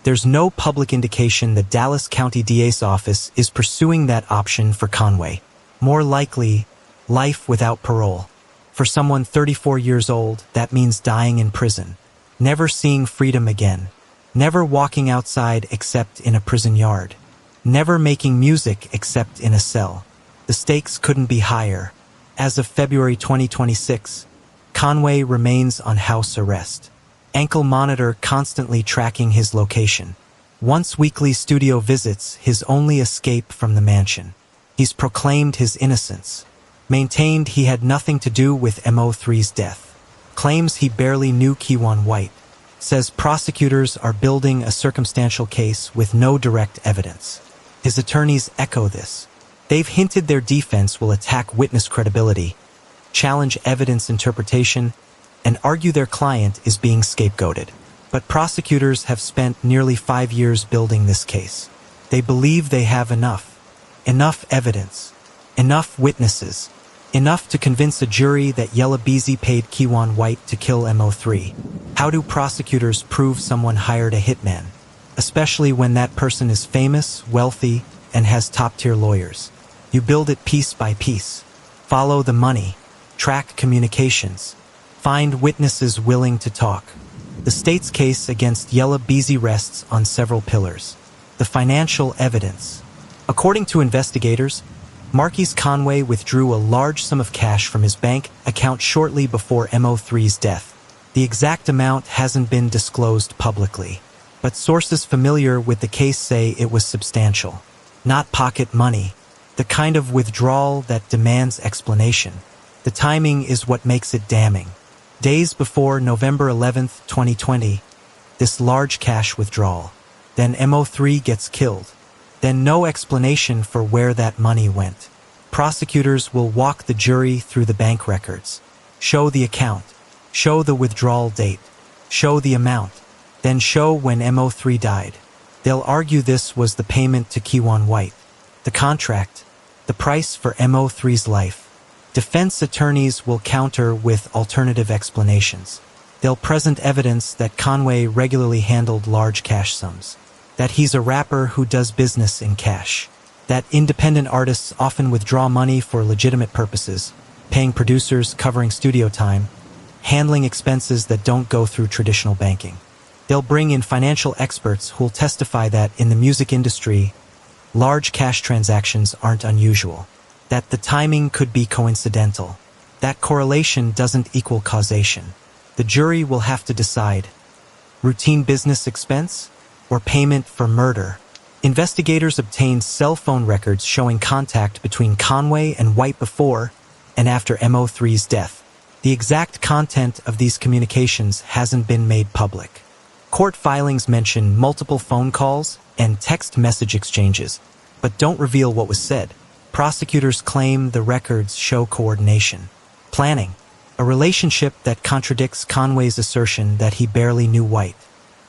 there's no public indication the Dallas County DA's office is pursuing that option for Conway. More likely, life without parole. For someone 34 years old, that means dying in prison, never seeing freedom again, never walking outside except in a prison yard, never making music except in a cell. The stakes couldn't be higher. As of February 2026, Conway remains on house arrest. Ankle monitor constantly tracking his location. Once weekly studio visits, his only escape from the mansion. He's proclaimed his innocence. Maintained he had nothing to do with Mo3's death. Claims he barely knew Keywan White. Says prosecutors are building a circumstantial case with no direct evidence. His attorneys echo this. They've hinted their defense will attack witness credibility, challenge evidence interpretation, and argue their client is being scapegoated. But prosecutors have spent nearly 5 years building this case. They believe they have enough evidence, enough witnesses, enough to convince a jury that Yella Beezy paid Keywan White to kill Mo3. How do prosecutors prove someone hired a hitman, especially when that person is famous, wealthy, and has top-tier lawyers? You build it piece by piece. Follow the money. Track communications. Find witnesses willing to talk. The state's case against Yella Beezy rests on several pillars. The financial evidence. According to investigators, Markies Conway withdrew a large sum of cash from his bank account shortly before Mo3's death. The exact amount hasn't been disclosed publicly, but sources familiar with the case say it was substantial. Not pocket money. The kind of withdrawal that demands explanation. The timing is what makes it damning. Days before November 11th, 2020, this large cash withdrawal. Then Mo3 gets killed. Then no explanation for where that money went. Prosecutors will walk the jury through the bank records. Show the account. Show the withdrawal date. Show the amount. Then show when Mo3 died. They'll argue this was the payment to Keywan White. The contract. The price for Mo3's life. Defense attorneys will counter with alternative explanations. They'll present evidence that Conway regularly handled large cash sums. That he's a rapper who does business in cash. That independent artists often withdraw money for legitimate purposes, paying producers, covering studio time, handling expenses that don't go through traditional banking. They'll bring in financial experts who'll testify that in the music industry, large cash transactions aren't unusual. That the timing could be coincidental. That correlation doesn't equal causation. The jury will have to decide. Routine business expense or payment for murder? Investigators obtained cell phone records showing contact between Conway and White before and after Mo3's death. The exact content of these communications hasn't been made public. Court filings mention multiple phone calls and text message exchanges, but don't reveal what was said. Prosecutors claim the records show coordination, planning, a relationship that contradicts Conway's assertion that he barely knew White.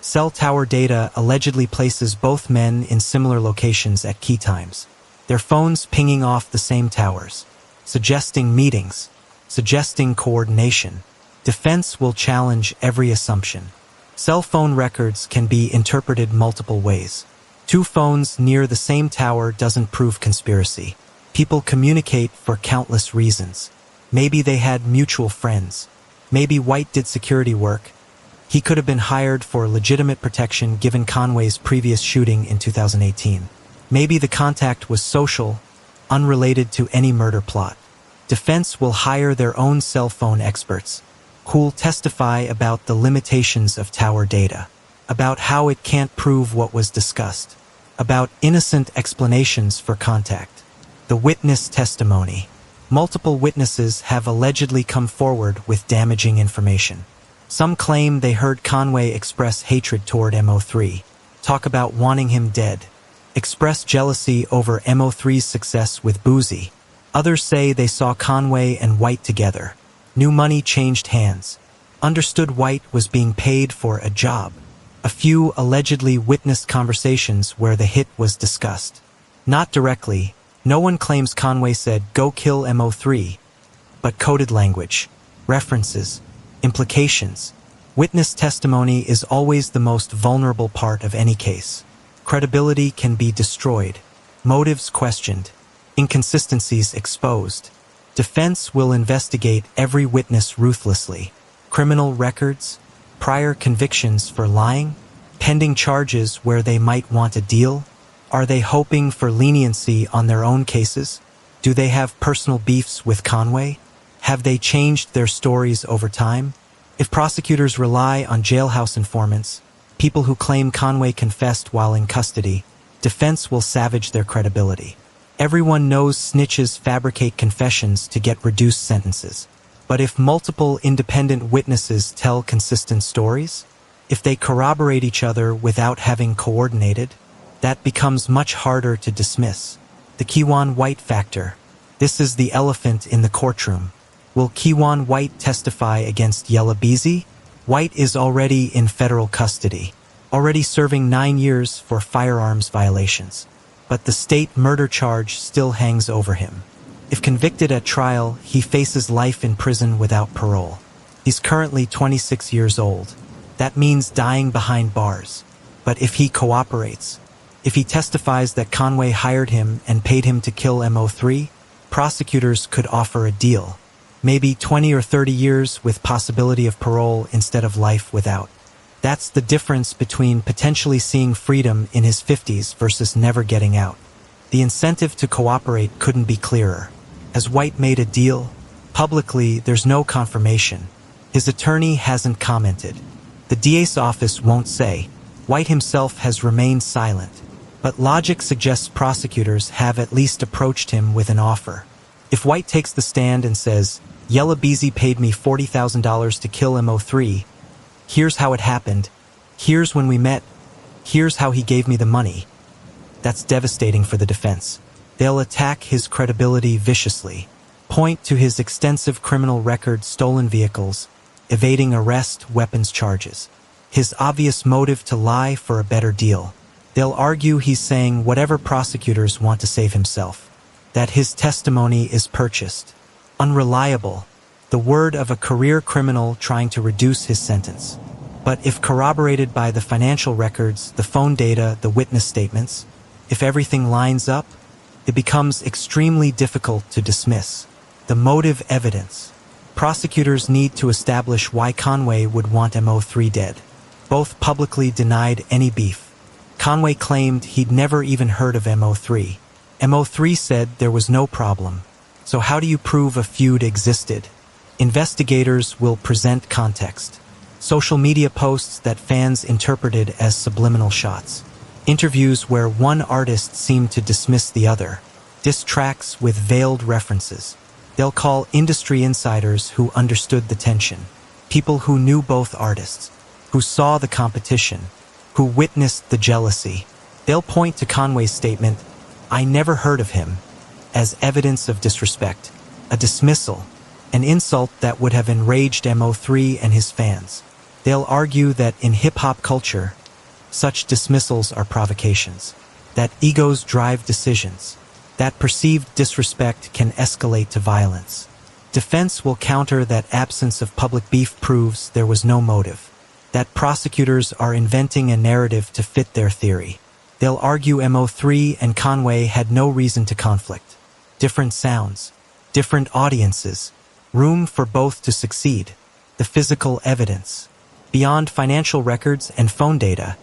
Cell tower data allegedly places both men in similar locations at key times, their phones pinging off the same towers, suggesting meetings, suggesting coordination. Defense will challenge every assumption. Cell phone records can be interpreted multiple ways. 2 phones near the same tower doesn't prove conspiracy. People communicate for countless reasons. Maybe they had mutual friends. Maybe White did security work. He could have been hired for legitimate protection given Conway's previous shooting in 2018. Maybe the contact was social, unrelated to any murder plot. Defense will hire their own cell phone experts, who'll testify about the limitations of tower data, about how it can't prove what was discussed, about innocent explanations for contact. The witness testimony. Multiple witnesses have allegedly come forward with damaging information. Some claim they heard Conway express hatred toward Mo3, talk about wanting him dead, express jealousy over Mo3's success with Beezy. Others say they saw Conway and White together, knew money changed hands, understood White was being paid for a job. A few allegedly witnessed conversations where the hit was discussed. Not directly, no one claims Conway said, "Go kill Mo3, but coded language, references, implications. Witness testimony is always the most vulnerable part of any case. Credibility can be destroyed, motives questioned, inconsistencies exposed. Defense will investigate every witness ruthlessly. Criminal records, prior convictions for lying, pending charges where they might want a deal. Are they hoping for leniency on their own cases? Do they have personal beefs with Conway? Have they changed their stories over time? If prosecutors rely on jailhouse informants, people who claim Conway confessed while in custody, defense will savage their credibility. Everyone knows snitches fabricate confessions to get reduced sentences. But if multiple independent witnesses tell consistent stories, if they corroborate each other without having coordinated, that becomes much harder to dismiss. The Keiwan White factor. This is the elephant in the courtroom. Will Keiwan White testify against Yella Beezy? White is already in federal custody, already serving 9 years for firearms violations. But the state murder charge still hangs over him. If convicted at trial, he faces life in prison without parole. He's currently 26 years old. That means dying behind bars. But if he cooperates, if he testifies that Conway hired him and paid him to kill Mo3, prosecutors could offer a deal. Maybe 20 or 30 years with possibility of parole instead of life without. That's the difference between potentially seeing freedom in his 50s versus never getting out. The incentive to cooperate couldn't be clearer. Has White made a deal? Publicly, there's no confirmation. His attorney hasn't commented. The DA's office won't say. White himself has remained silent. But logic suggests prosecutors have at least approached him with an offer. If White takes the stand and says, "Yella Beezy paid me $40,000 to kill Mo3. Here's how it happened. Here's when we met. Here's how he gave me the money." That's devastating for the defense. They'll attack his credibility viciously, point to his extensive criminal record, stolen vehicles, evading arrest, weapons charges, his obvious motive to lie for a better deal. They'll argue he's saying whatever prosecutors want to save himself, that his testimony is purchased, unreliable, the word of a career criminal trying to reduce his sentence. But if corroborated by the financial records, the phone data, the witness statements, if everything lines up, it becomes extremely difficult to dismiss. The motive evidence. Prosecutors need to establish why Conway would want Mo3 dead. Both publicly denied any beef. Conway claimed he'd never even heard of Mo3. Mo3 said there was no problem. So how do you prove a feud existed? Investigators will present context. Social media posts that fans interpreted as subliminal shots. Interviews where one artist seemed to dismiss the other. Diss tracks with veiled references. They'll call industry insiders who understood the tension. People who knew both artists. Who saw the competition. Who witnessed the jealousy. They'll point to Conway's statement, "I never heard of him," as evidence of disrespect, a dismissal, an insult that would have enraged Mo3 and his fans. They'll argue that in hip-hop culture, such dismissals are provocations, that egos drive decisions, that perceived disrespect can escalate to violence. Defense will counter that absence of public beef proves there was no motive, that prosecutors are inventing a narrative to fit their theory. They'll argue Mo3 and Conway had no reason to conflict. Different sounds, different audiences, room for both to succeed. The physical evidence. Beyond financial records and phone data,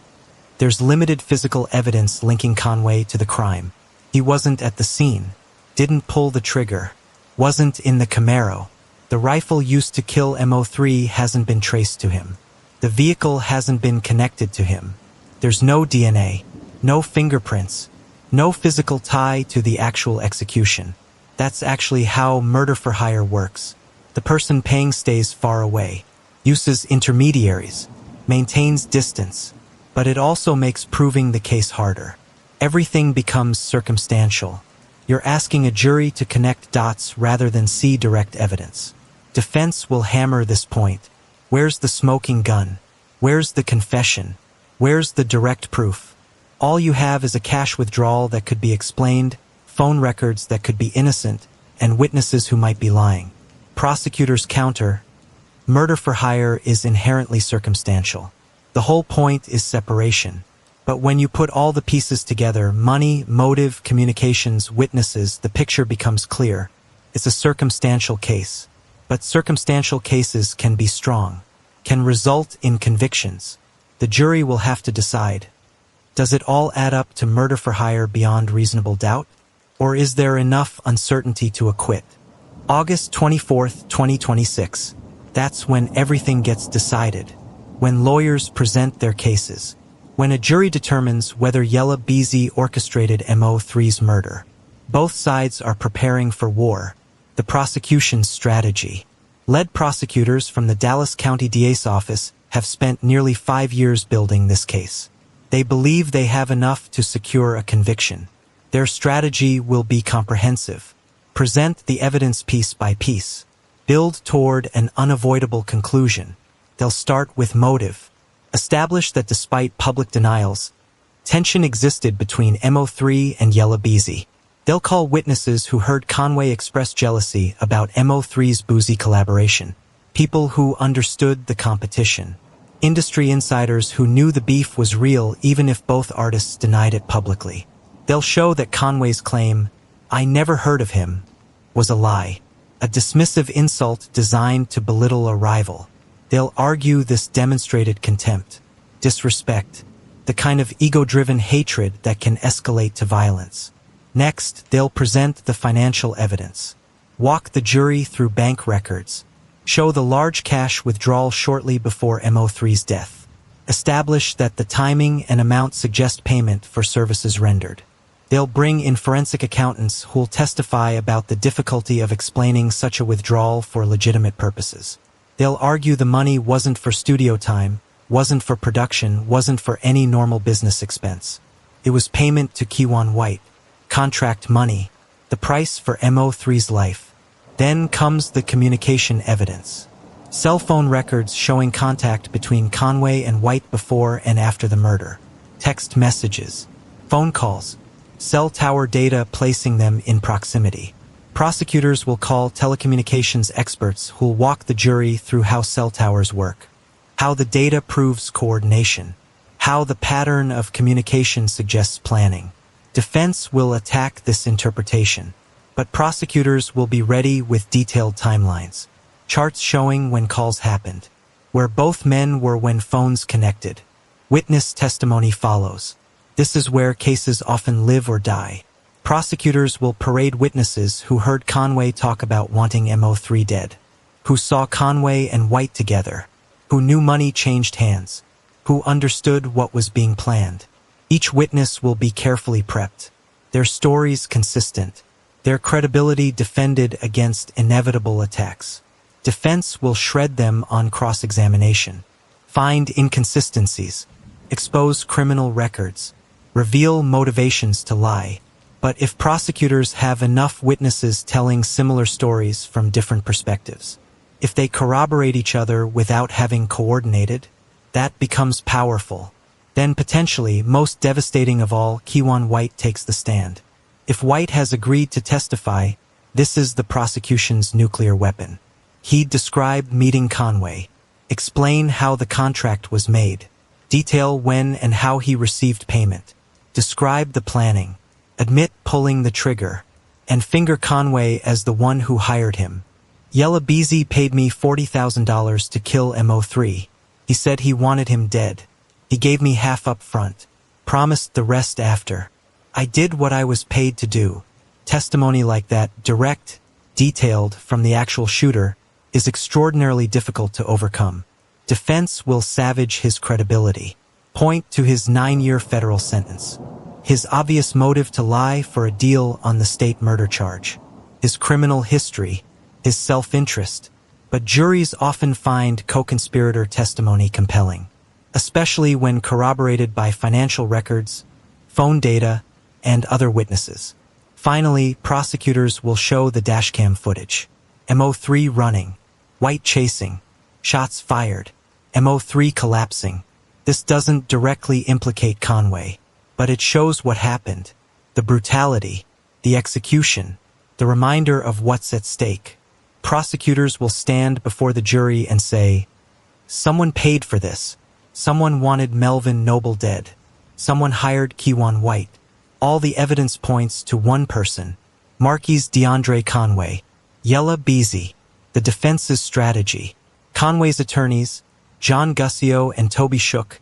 there's limited physical evidence linking Conway to the crime. He wasn't at the scene, didn't pull the trigger, wasn't in the Camaro. The rifle used to kill Mo3 hasn't been traced to him. The vehicle hasn't been connected to him. There's no DNA, no fingerprints, no physical tie to the actual execution. That's actually how murder for hire works. The person paying stays far away, uses intermediaries, maintains distance, but it also makes proving the case harder. Everything becomes circumstantial. You're asking a jury to connect dots rather than see direct evidence. Defense will hammer this point. Where's the smoking gun? Where's the confession? Where's the direct proof? All you have is a cash withdrawal that could be explained, phone records that could be innocent, and witnesses who might be lying. Prosecutors counter, murder for hire is inherently circumstantial. The whole point is separation. But when you put all the pieces together, money, motive, communications, witnesses, the picture becomes clear. It's a circumstantial case. But circumstantial cases can be strong, can result in convictions. The jury will have to decide. Does it all add up to murder for hire beyond reasonable doubt? Or is there enough uncertainty to acquit? August 24th, 2026. That's when everything gets decided. When lawyers present their cases. When a jury determines whether Yella Beezy orchestrated Mo3's murder. Both sides are preparing for war. The prosecution's strategy. Lead prosecutors from the Dallas County DA's office have spent nearly 5 years building this case. They believe they have enough to secure a conviction. Their strategy will be comprehensive. Present the evidence piece by piece. Build toward an unavoidable conclusion. They'll start with motive. Establish that despite public denials, tension existed between Mo3 and Yella Beezy. They'll call witnesses who heard Conway express jealousy about Mo3's boozy collaboration. People who understood the competition. Industry insiders who knew the beef was real even if both artists denied it publicly. They'll show that Conway's claim, "I never heard of him," was a lie. A dismissive insult designed to belittle a rival. They'll argue this demonstrated contempt, disrespect, the kind of ego-driven hatred that can escalate to violence. Next, they'll present the financial evidence. Walk the jury through bank records. Show the large cash withdrawal shortly before Mo3's death. Establish that the timing and amount suggest payment for services rendered. They'll bring in forensic accountants who'll testify about the difficulty of explaining such a withdrawal for legitimate purposes. They'll argue the money wasn't for studio time, wasn't for production, wasn't for any normal business expense. It was payment to Kiwan White, contract money, the price for Mo3's life. Then comes the communication evidence. Cell phone records showing contact between Conway and White before and after the murder. Text messages, phone calls, cell tower data placing them in proximity. Prosecutors will call telecommunications experts who'll walk the jury through how cell towers work, how the data proves coordination, how the pattern of communication suggests planning. Defense will attack this interpretation, but prosecutors will be ready with detailed timelines, charts showing when calls happened, where both men were when phones connected. Witness testimony follows. This is where cases often live or die. Prosecutors will parade witnesses who heard Conway talk about wanting Mo3 dead, who saw Conway and White together, who knew money changed hands, who understood what was being planned. Each witness will be carefully prepped, their stories consistent, their credibility defended against inevitable attacks. Defense will shred them on cross-examination, find inconsistencies, expose criminal records, reveal motivations to lie. But if prosecutors have enough witnesses telling similar stories from different perspectives, if they corroborate each other without having coordinated, that becomes powerful. Then potentially, most devastating of all, Kiwan White takes the stand. If White has agreed to testify, this is the prosecution's nuclear weapon. He'd describe meeting Conway, explain how the contract was made, detail when and how he received payment, describe the planning, admit pulling the trigger, and finger Conway as the one who hired him. Yella Beezy paid me $40,000 to kill Mo3. He said he wanted him dead. He gave me half up front, promised the rest after. I did what I was paid to do. Testimony like that, direct, detailed from the actual shooter, is extraordinarily difficult to overcome. Defense will savage his credibility. Point to his 9-year federal sentence. His obvious motive to lie for a deal on the state murder charge. His criminal history. His self-interest. But juries often find co-conspirator testimony compelling, especially when corroborated by financial records, phone data, and other witnesses. Finally, prosecutors will show the dashcam footage. Mo3 running, White chasing, shots fired, Mo3 collapsing. This doesn't directly implicate Conway, but it shows what happened. The brutality, the execution, the reminder of what's at stake. Prosecutors will stand before the jury and say, someone paid for this. Someone wanted Melvin Noble dead. Someone hired Keywan White. All the evidence points to one person, Markies Conway. Yella Beezy. The defense's strategy. Conway's attorneys, John Gussio and Toby Shook,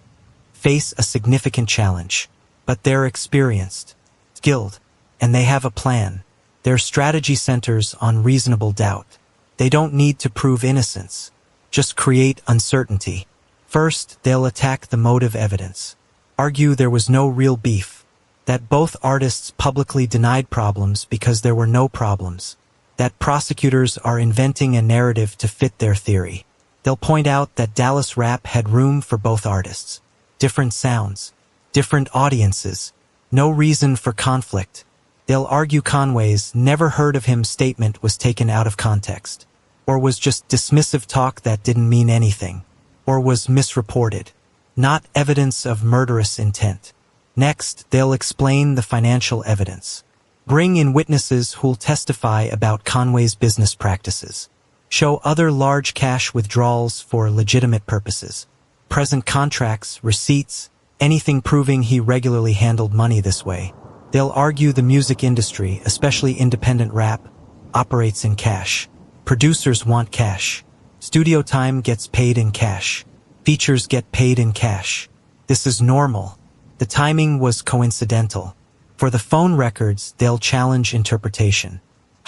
face a significant challenge. But they're experienced, skilled, and they have a plan. Their strategy centers on reasonable doubt. They don't need to prove innocence, just create uncertainty. First, they'll attack the motive evidence. Argue there was no real beef. That both artists publicly denied problems because there were no problems. That prosecutors are inventing a narrative to fit their theory. They'll point out that Dallas rap had room for both artists. Different sounds, different audiences, no reason for conflict. They'll argue Conway's "never heard of him" statement was taken out of context, or was just dismissive talk that didn't mean anything, or was misreported, not evidence of murderous intent. Next, they'll explain the financial evidence. Bring in witnesses who'll testify about Conway's business practices. Show other large cash withdrawals for legitimate purposes. Present contracts, receipts, anything proving he regularly handled money this way. They'll argue the music industry, especially independent rap, operates in cash. Producers want cash. Studio time gets paid in cash. Features get paid in cash. This is normal. The timing was coincidental. For the phone records, they'll challenge interpretation.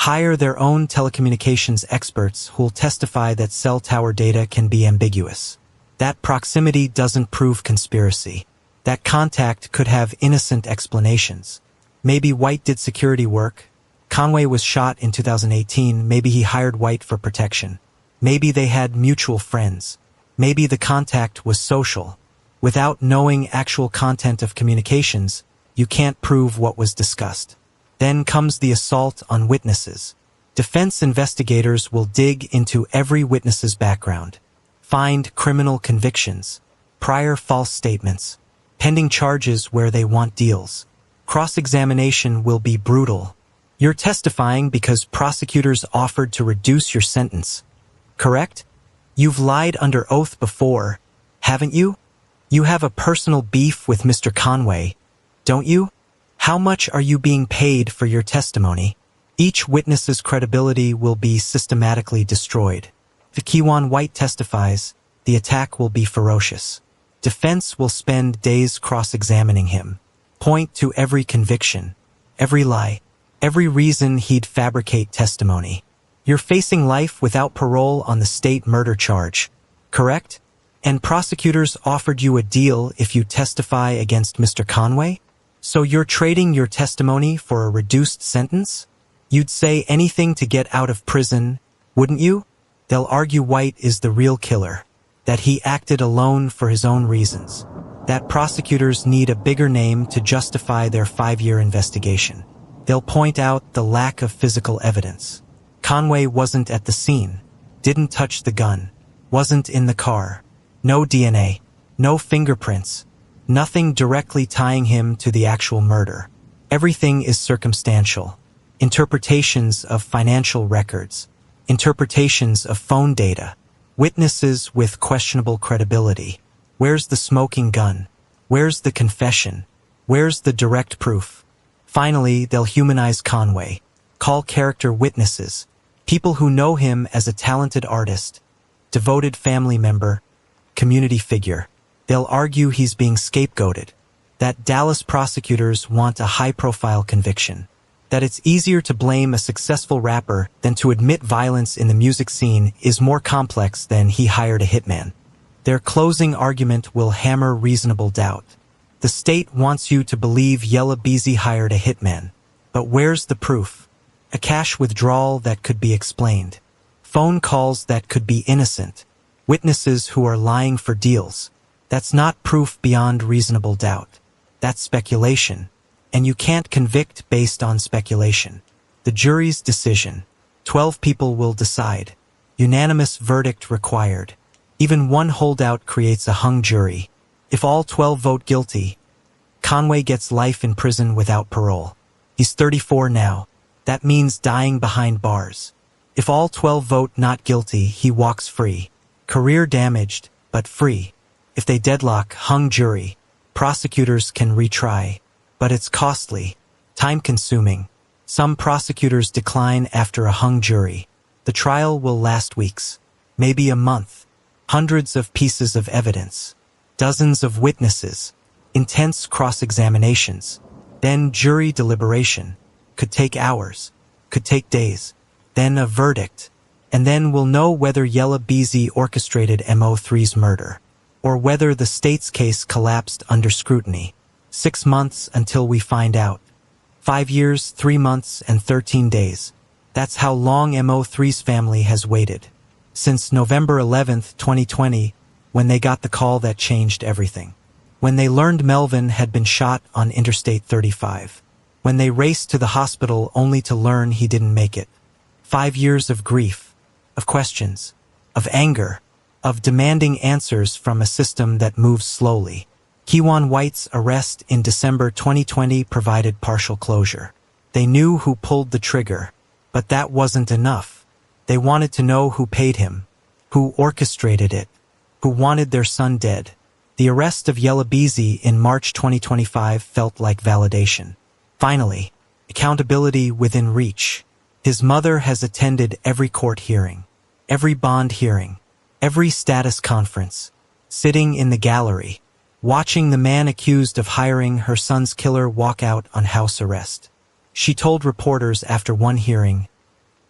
Hire their own telecommunications experts who'll testify that cell tower data can be ambiguous. That proximity doesn't prove conspiracy. That contact could have innocent explanations. Maybe White did security work. Conway was shot in 2018. Maybe he hired White for protection. Maybe they had mutual friends. Maybe the contact was social. Without knowing actual content of communications, you can't prove what was discussed. Then comes the assault on witnesses. Defense investigators will dig into every witness's background, find criminal convictions, prior false statements, pending charges where they want deals. Cross-examination will be brutal. You're testifying because prosecutors offered to reduce your sentence, correct? You've lied under oath before, haven't you? You have a personal beef with Mr. Conway, don't you? How much are you being paid for your testimony? Each witness's credibility will be systematically destroyed. If Keywan White testifies, the attack will be ferocious. Defense will spend days cross-examining him. Point to every conviction, every lie, every reason he'd fabricate testimony. You're facing life without parole on the state murder charge, correct? And prosecutors offered you a deal if you testify against Mr. Conway? So you're trading your testimony for a reduced sentence? You'd say anything to get out of prison, wouldn't you? They'll argue White is the real killer, that he acted alone for his own reasons, that prosecutors need a bigger name to justify their 5-year investigation. They'll point out the lack of physical evidence. Conway wasn't at the scene, didn't touch the gun, wasn't in the car. No DNA, no fingerprints, nothing directly tying him to the actual murder. Everything is circumstantial. Interpretations of financial records, interpretations of phone data, witnesses with questionable credibility. Where's the smoking gun? Where's the confession? Where's the direct proof? Finally, they'll humanize Conway, call character witnesses, people who know him as a talented artist, devoted family member, community figure. They'll argue he's being scapegoated, that Dallas prosecutors want a high-profile conviction, that it's easier to blame a successful rapper than to admit violence in the music scene is more complex than he hired a hitman. Their closing argument will hammer reasonable doubt. The state wants you to believe Yella Beezy hired a hitman, but where's the proof? A cash withdrawal that could be explained, phone calls that could be innocent, witnesses who are lying for deals. That's not proof beyond reasonable doubt. That's speculation. And you can't convict based on speculation. The jury's decision. 12 people will decide. Unanimous verdict required. Even one holdout creates a hung jury. If all 12 vote guilty, Conway gets life in prison without parole. He's 34 now. That means dying behind bars. If all 12 vote not guilty, he walks free. Career damaged, but free. If they deadlock, hung jury. Prosecutors can retry. But it's costly, time-consuming. Some prosecutors decline after a hung jury. The trial will last weeks, maybe a month. Hundreds of pieces of evidence. Dozens of witnesses. Intense cross-examinations. Then jury deliberation. Could take hours. Could take days. Then a verdict. And then we'll know whether Yella Beezy orchestrated Mo3's murder. Or whether the state's case collapsed under scrutiny. 6 months until we find out. 5 years, 3 months, and 13 days. That's how long Mo3's family has waited. Since November 11th, 2020, when they got the call that changed everything. When they learned Melvin had been shot on Interstate 35. When they raced to the hospital only to learn he didn't make it. 5 years of grief, of questions, of anger, of demanding answers from a system that moves slowly. Keiwan White's arrest in December 2020 provided partial closure. They knew who pulled the trigger, but that wasn't enough. They wanted to know who paid him, who orchestrated it, who wanted their son dead. The arrest of Yella Beezy in March 2025 felt like validation. Finally, accountability within reach. His mother has attended every court hearing, every bond hearing, every status conference, sitting in the gallery, watching the man accused of hiring her son's killer walk out on house arrest. She told reporters after one hearing,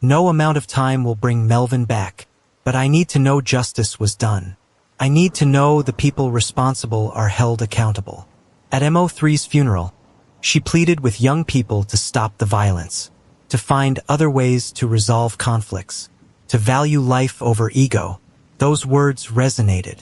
"No amount of time will bring Melvin back, but I need to know justice was done. I need to know the people responsible are held accountable." At Mo3's funeral, she pleaded with young people to stop the violence, to find other ways to resolve conflicts, to value life over ego. Those words resonated,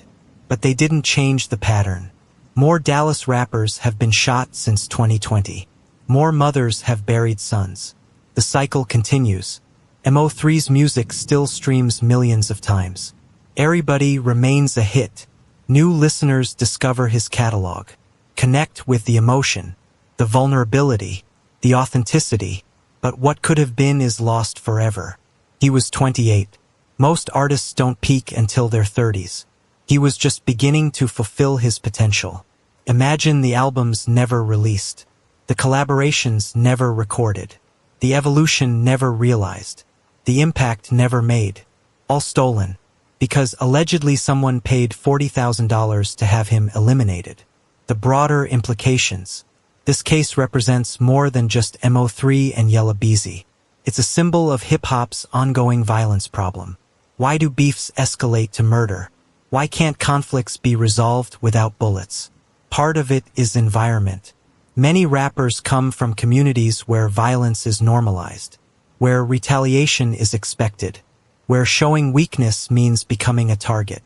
but they didn't change the pattern. More Dallas rappers have been shot since 2020. More mothers have buried sons. The cycle continues. Mo3's music still streams millions of times. Everybody remains a hit. New listeners discover his catalog. Connect with the emotion, the vulnerability, the authenticity. But what could have been is lost forever. He was 28. Most artists don't peak until their 30s. He was just beginning to fulfill his potential. Imagine the albums never released. The collaborations never recorded. The evolution never realized. The impact never made. All stolen. Because allegedly someone paid $40,000 to have him eliminated. The broader implications. This case represents more than just Mo3 and Yella Beezy. It's a symbol of hip-hop's ongoing violence problem. Why do beefs escalate to murder? Why can't conflicts be resolved without bullets? Part of it is environment. Many rappers come from communities where violence is normalized, where retaliation is expected, where showing weakness means becoming a target.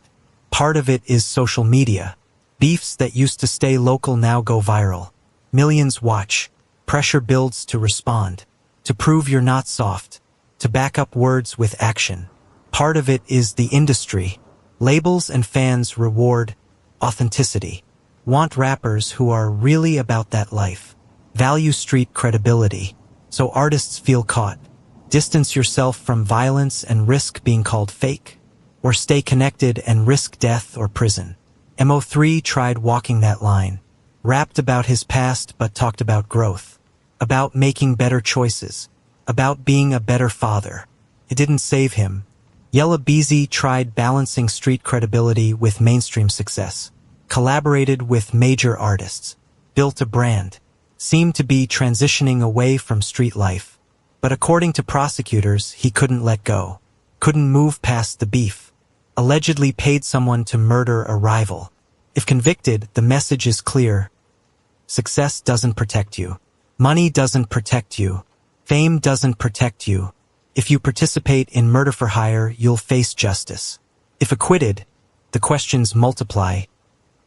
Part of it is social media. Beefs that used to stay local now go viral. Millions watch. Pressure builds to respond, to prove you're not soft, to back up words with action. Part of it is the industry. Labels and fans reward authenticity. Want rappers who are really about that life. Value street credibility, so artists feel caught. Distance yourself from violence and risk being called fake, or stay connected and risk death or prison. Mo3 tried walking that line. Rapped about his past but talked about growth. About making better choices. About being a better father. It didn't save him. Yella Beezy tried balancing street credibility with mainstream success. Collaborated with major artists. Built a brand. Seemed to be transitioning away from street life. But according to prosecutors, he couldn't let go. Couldn't move past the beef. Allegedly paid someone to murder a rival. If convicted, the message is clear. Success doesn't protect you. Money doesn't protect you. Fame doesn't protect you. If you participate in murder for hire, you'll face justice. If acquitted, the questions multiply.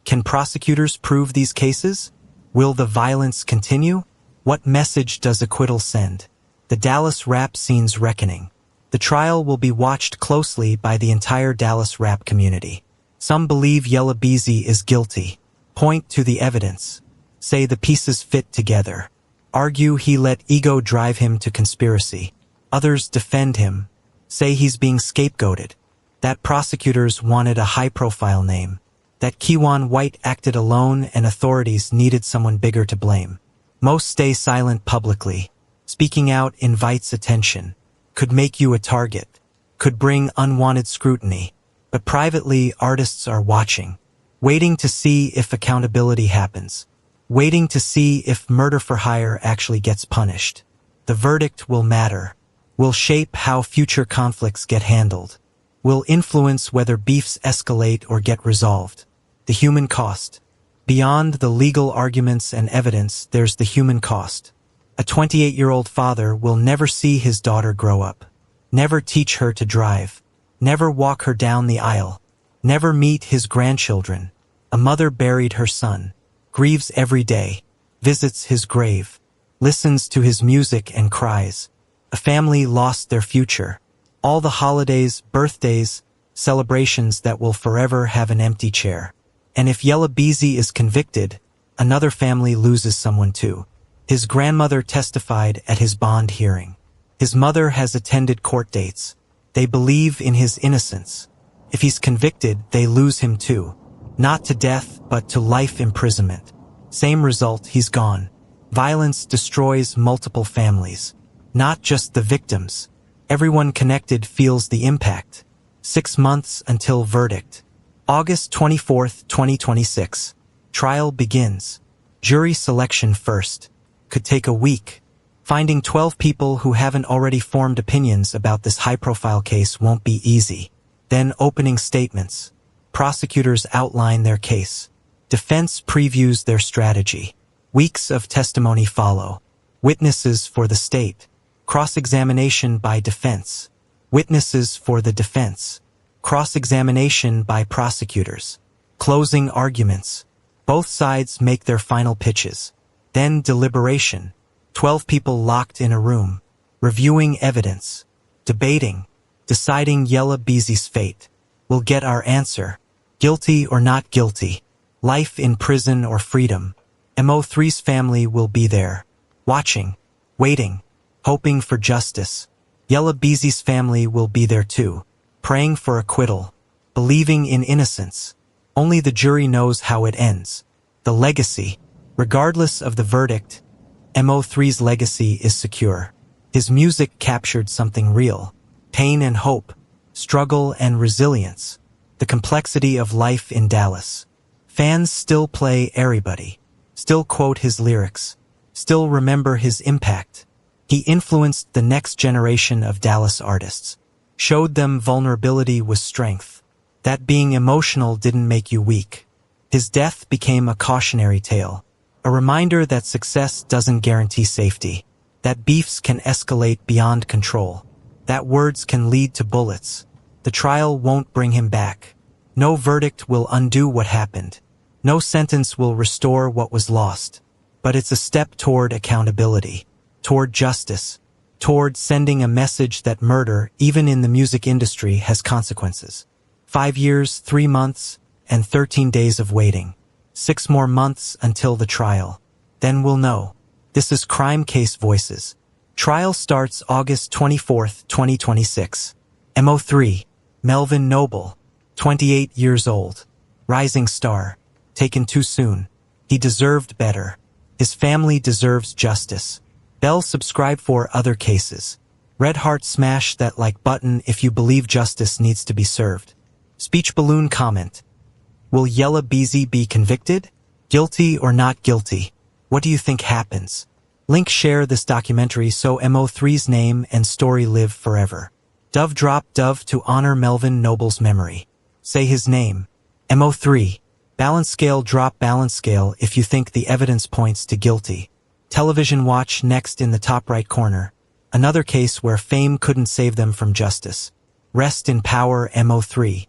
Can prosecutors prove these cases? Will the violence continue? What message does acquittal send? The Dallas rap scene's reckoning. The trial will be watched closely by the entire Dallas rap community. Some believe Yella Beezy is guilty. Point to the evidence. Say the pieces fit together. Argue he let ego drive him to conspiracy. Others defend him. Say he's being scapegoated. That prosecutors wanted a high-profile name. That Kiwan White acted alone and authorities needed someone bigger to blame. Most stay silent publicly. Speaking out invites attention. Could make you a target. Could bring unwanted scrutiny. But privately, artists are watching. Waiting to see if accountability happens. Waiting to see if murder for hire actually gets punished. The verdict will matter. Will shape how future conflicts get handled. Will influence whether beefs escalate or get resolved. The human cost. Beyond the legal arguments and evidence, there's the human cost. A 28-year-old father will never see his daughter grow up. Never teach her to drive. Never walk her down the aisle. Never meet his grandchildren. A mother buried her son. Grieves every day. Visits his grave. Listens to his music and cries. A family lost their future. All the holidays, birthdays, celebrations that will forever have an empty chair. And if Yella Beezy is convicted, another family loses someone too. His grandmother testified at his bond hearing. His mother has attended court dates. They believe in his innocence. If he's convicted, they lose him too. Not to death, but to life imprisonment. Same result, he's gone. Violence destroys multiple families. Not just the victims. Everyone connected feels the impact. 6 months until verdict. August 24th, 2026. Trial begins. Jury selection first. Could take a week. Finding 12 people who haven't already formed opinions about this high-profile case won't be easy. Then opening statements. Prosecutors outline their case. Defense previews their strategy. Weeks of testimony follow. Witnesses for the state. Cross-examination by defense. Witnesses for the defense. Cross-examination by prosecutors. Closing arguments. Both sides make their final pitches. Then deliberation. 12 people locked in a room. Reviewing evidence. Debating. Deciding Yella Beezy's fate. We'll get our answer. Guilty or not guilty. Life in prison or freedom. Mo3's family will be there. Watching. Waiting. Hoping for justice. Yella Beezy's family will be there too. Praying for acquittal. Believing in innocence. Only the jury knows how it ends. The legacy. Regardless of the verdict, Mo3's legacy is secure. His music captured something real. Pain and hope. Struggle and resilience. The complexity of life in Dallas. Fans still play Everybody. Still quote his lyrics. Still remember his impact. He influenced the next generation of Dallas artists. Showed them vulnerability was strength. That being emotional didn't make you weak. His death became a cautionary tale. A reminder that success doesn't guarantee safety. That beefs can escalate beyond control. That words can lead to bullets. The trial won't bring him back. No verdict will undo what happened. No sentence will restore what was lost. But it's a step toward accountability. Toward justice. Toward sending a message that murder, even in the music industry, has consequences. 5 years, 3 months, and 13 days of waiting. 6 more months until the trial. Then we'll know. This is Crime Case Voices. Trial starts August 24th, 2026. Mo3, Melvin Noble, 28 years old. Rising star. Taken too soon. He deserved better. His family deserves justice. Bell subscribe for other cases. Red heart smash that like button if you believe justice needs to be served. Speech balloon comment. Will Yella Beezy be convicted? Guilty or not guilty? What do you think happens? Link share this documentary so Mo3's name and story live forever. Dove drop dove to honor Melvin Noble's memory. Say his name. Mo3. Balance scale drop balance scale if you think the evidence points to guilty. Television watch next in the top right corner. Another case where fame couldn't save them from justice. Rest in power Mo3.